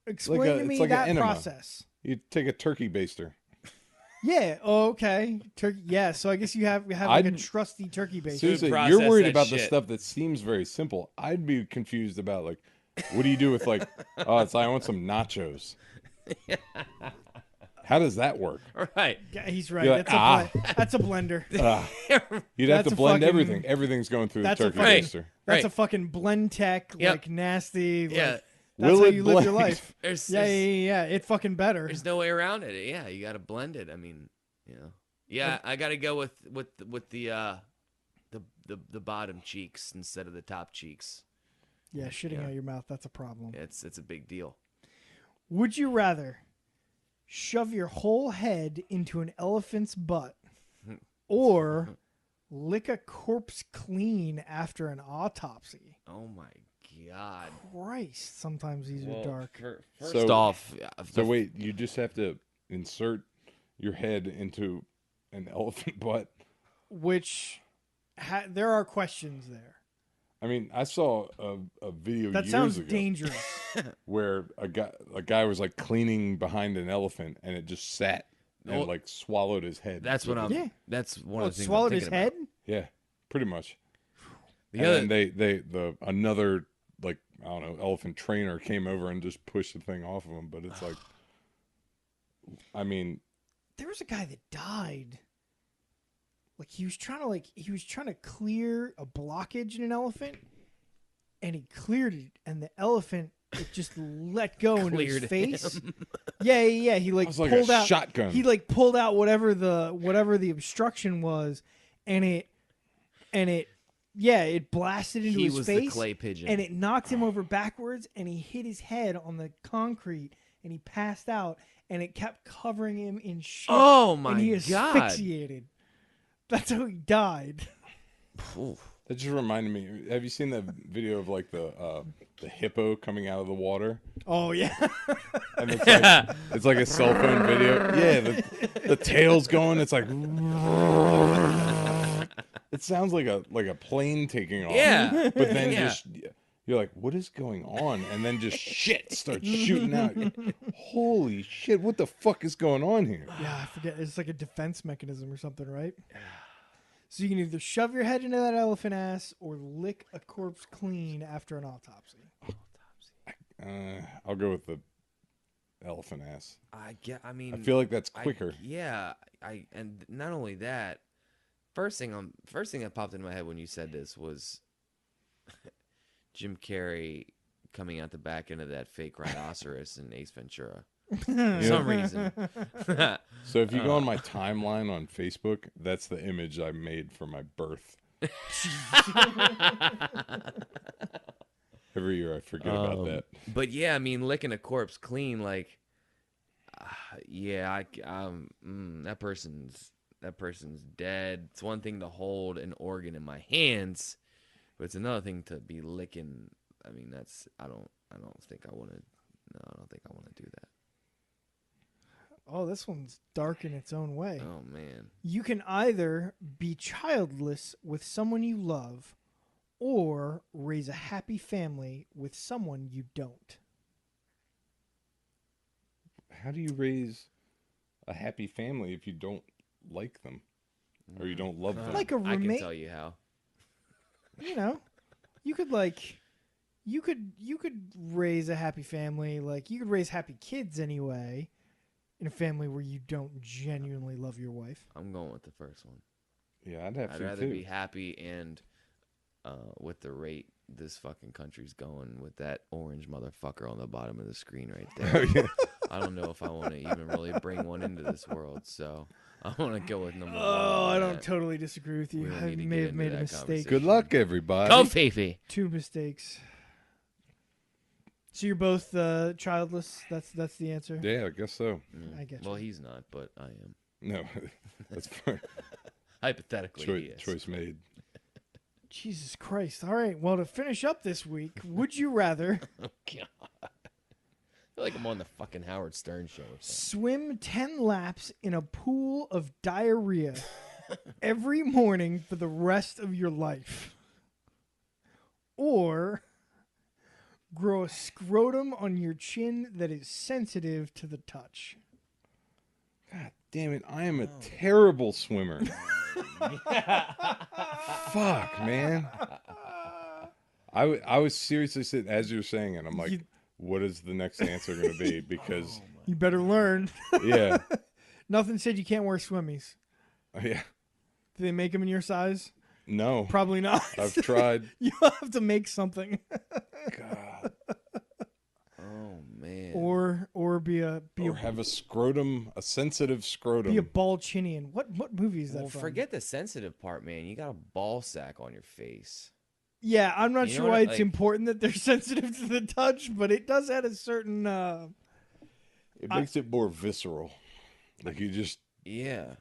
Explain to me it's like an that enema. process. You take a turkey baster. Yeah. Oh, okay. Turkey. Yeah. So I guess you have like a I'd- trusty turkey base. Seriously, process you're worried that about the shit. stuff that seems very simple. I'd be confused about what do you do with I want some nachos. How does that work? All right. Yeah, he's right. You're like, That's a blender. You'd have That's to a blend fucking- everything. Everything's going through the that's a turkey fucking- baster. That's a Right. fucking blend tech, Yep. nasty. Yeah. That's Will how it you live your blend? life. There's Yeah. It fucking better. There's no way around it. Yeah, you got to blend it. I mean, yeah, I got to go with the bottom cheeks instead of the top cheeks. Yeah, shitting out your mouth, that's a problem. It's a big deal. Would you rather shove your whole head into an elephant's butt or lick a corpse clean after an autopsy? Oh my god. Christ, sometimes these are dark. First off, So wait, you just have to insert your head into an elephant butt? Which, there are questions there. I mean, I saw a video That years sounds ago dangerous. where a guy was like cleaning behind an elephant and it just sat and Well, like swallowed his head. that's what I'm. Yeah. That's one Oh, of the things. swallowed I'm his thinking head? about. Yeah, pretty much. The And other, then another like I don't know elephant trainer came over and just pushed the thing off of him. But it's like, I mean, There was a guy that died. Like he was trying to clear a blockage in an elephant, and he cleared it, and the elephant it just let go into his Cleared face. him. Yeah. He like it was like pulled a out shotgun. He like pulled out whatever the obstruction was, and it blasted into he his was face, the clay pigeon. and it knocked him over backwards, and he hit his head on the concrete, and he passed out, and it kept covering him in shit. Oh my and he god. asphyxiated. That's how he died. Oof. That just reminded me. Have you seen that video of like the hippo coming out of the water? Oh yeah. And it's like a cell phone video. Yeah, the tail's going. It's like it sounds like a plane taking off. Yeah. But then Yeah. just you're like, what is going on? And then just shit starts shooting out. Holy shit! What the fuck is going on here? Yeah, I forget. It's like a defense mechanism or something, right? So you can either shove your head into that elephant ass or lick a corpse clean after an autopsy. I'll go with the elephant ass. I mean, I feel like that's quicker. And not only that, first thing that popped into my head when you said this was Jim Carrey coming out the back end of that fake rhinoceros in Ace Ventura. For some reason. So if you go on my timeline on Facebook, that's the image I made for my birth. Every year I forget about that. But yeah, I mean, licking a corpse clean, like, that person's dead. It's one thing to hold an organ in my hands, but it's another thing to be licking. I mean, I don't think I want to. No, I don't think I want to do that. Oh, this one's dark in its own way. Oh man. You can either be childless with someone you love or raise a happy family with someone you don't. How do you raise a happy family if you don't like them or you don't love them? Like a I can roommate. tell you how. You know, you could raise a happy family. Like you could raise happy kids anyway in a family where you don't genuinely love your wife. I'm going with the first one. Yeah, I'd have I'd to rather too. be happy and with the rate this fucking country's going with that orange motherfucker on the bottom of the screen right there. Oh, yeah. I don't know if I want to even really bring one into this world, so I want to go with number one. Oh, I on don't that. totally disagree with you. We don't I need to may get have into made a that mistake. conversation. Good luck, everybody. Go Fifi. 2 mistakes. So you're both childless. That's the answer. Yeah, I guess so. I get Well, you. he's not, but I am. No, that's fine. Hypothetically, he is. Choice made. Jesus Christ! All right. Well, to finish up this week, would you rather Oh, God. I feel like I'm on the fucking Howard Stern show or something. swim 10 laps in a pool of diarrhea every morning for the rest of your life, or grow a scrotum on your chin that is sensitive to the touch? God damn it! I am a terrible swimmer. Fuck, man. I was seriously sitting as you were saying it. I'm like, You- what is the next answer going to be? Because You better learn. yeah, Nothing said you can't wear swimmies. yeah, Do they make them in your size? no, Probably not. I've tried. You have to make something, God. Oh, man. or be a Or have a scrotum, a sensitive scrotum. be a ball chinian. What movie is that Well, from? forget the sensitive part, man. You got a ball sack on your face. Yeah, I'm not You know sure what why I- it's like- important that they're sensitive to the touch, but it does add a certain. It makes it more visceral. Like you just Yeah.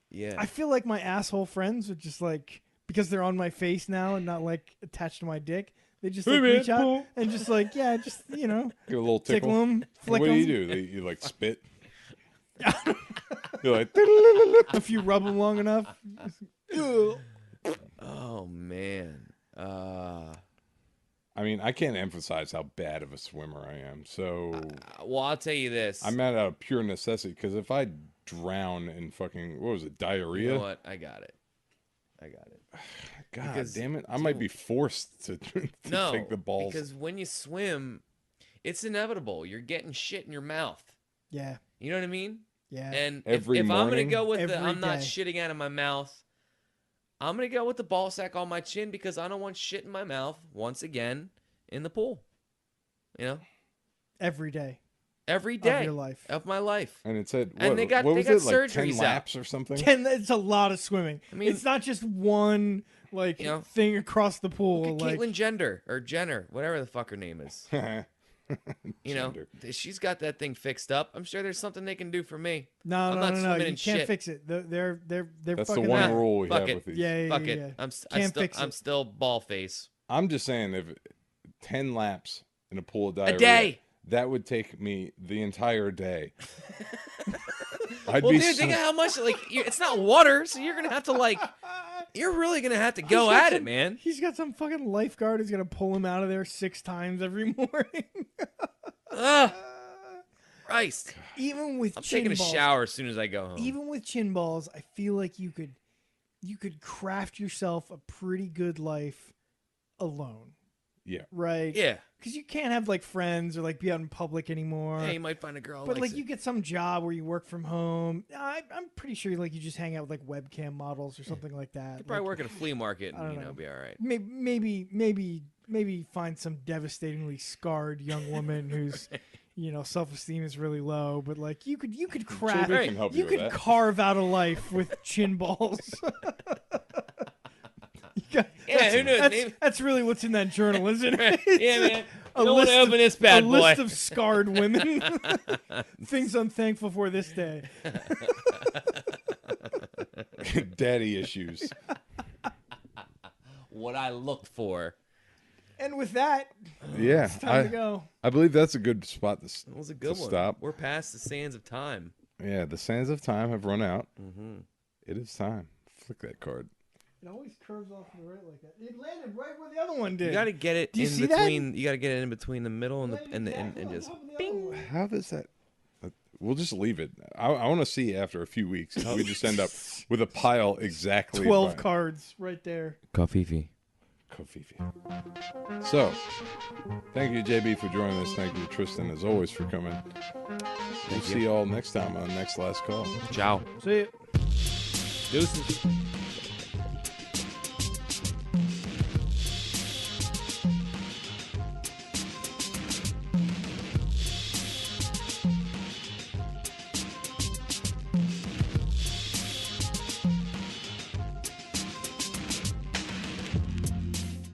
Yeah. I feel like my asshole friends would just like because they're on my face now and not like attached to my dick. They just like Hey, man, reach out pull. and just like just get a little tickle tickle. them, flick What them. do? You like spit? You're like, If you rub them long enough. Ugh. Oh man. I mean, I can't emphasize how bad of a swimmer I am. So Well, I'll tell you this. I'm out of pure necessity because if I drown in fucking what was it, diarrhea? You know what? I got it. God Because- damn it! I might be forced to, to No, take the balls. because when you swim, it's inevitable. You're getting shit in your mouth. Yeah, You know what I mean? yeah. And Every if I'm gonna morning? go with the Every I'm not day. shitting out of my mouth, I'm gonna go with the ball sack on my chin because I don't want shit in my mouth once again in the pool. You know, Every day every of day your life. of my life. And it said, And what, they got- what they was got it, like 10 surgeries out. laps or something? It's a lot of swimming. I mean- it's not just one like You know, thing across the pool. Look at Like Caitlyn Jenner, whatever the fuck her name is. You know, Gender. she's got that thing fixed up. I'm sure there's something they can do for me. no, I'm no, not no, no. swimming You in can't shit. fix it. They're That's the fucking one that. rule we Fuck have it. with these. Yeah, Fuck yeah, it. yeah. I'm Can't still ball face. I'm just saying, if 10 laps in a pool of diarrhea, day. that would take me the entire day. I'd Well, be dude, think of how much it's not water, so you're gonna have to you're really gonna have to go got at it, some- man. He's got some fucking lifeguard who's gonna pull him out of there 6 times every morning. Ugh, Christ. Even with I'm chin taking a balls, shower as soon as I go home. Even with chin balls, I feel like you could craft yourself a pretty good life alone, Yeah. right? Yeah. Because you can't have like friends or like be out in public anymore. Yeah, you might find a girl. But likes like you get some job where you work from home. I'm pretty sure like you just hang out with like webcam models or something like that. You probably Like, work at a flea market I don't and know. be all right. Maybe find some devastatingly scarred young woman who's self-esteem is really low, but like you could craft JB can help you with could that. carve out a life with chin balls. Yeah, who knows? Maybe- That's really what's in that journal, isn't it? Yeah, man. A You don't want list to open of- this bad a boy. list of scarred women. Things I'm thankful for this day. Daddy issues. What I look for. And with that, Yeah. it's time to go. I believe that's a good spot to, That was a good to one. stop. We're past the sands of time. Yeah, the sands of time have run out. Mm-hmm. It is time. Flick that card. It always curves off to the right like that. It landed right where the other one did. You got to get it Do you in see that? between. You got to get it in between the middle and Landed and exactly on just. top of the other one. How does that? We'll just leave it. I want to see after a few weeks if we just end up with a pile exactly 12 by- cards right there. Coffee. Kofifi. So, thank you, JB, for joining us. Thank you, Tristan, as always, for coming. We'll see you all next time on Next Last Call. Ciao. See ya. Deuces.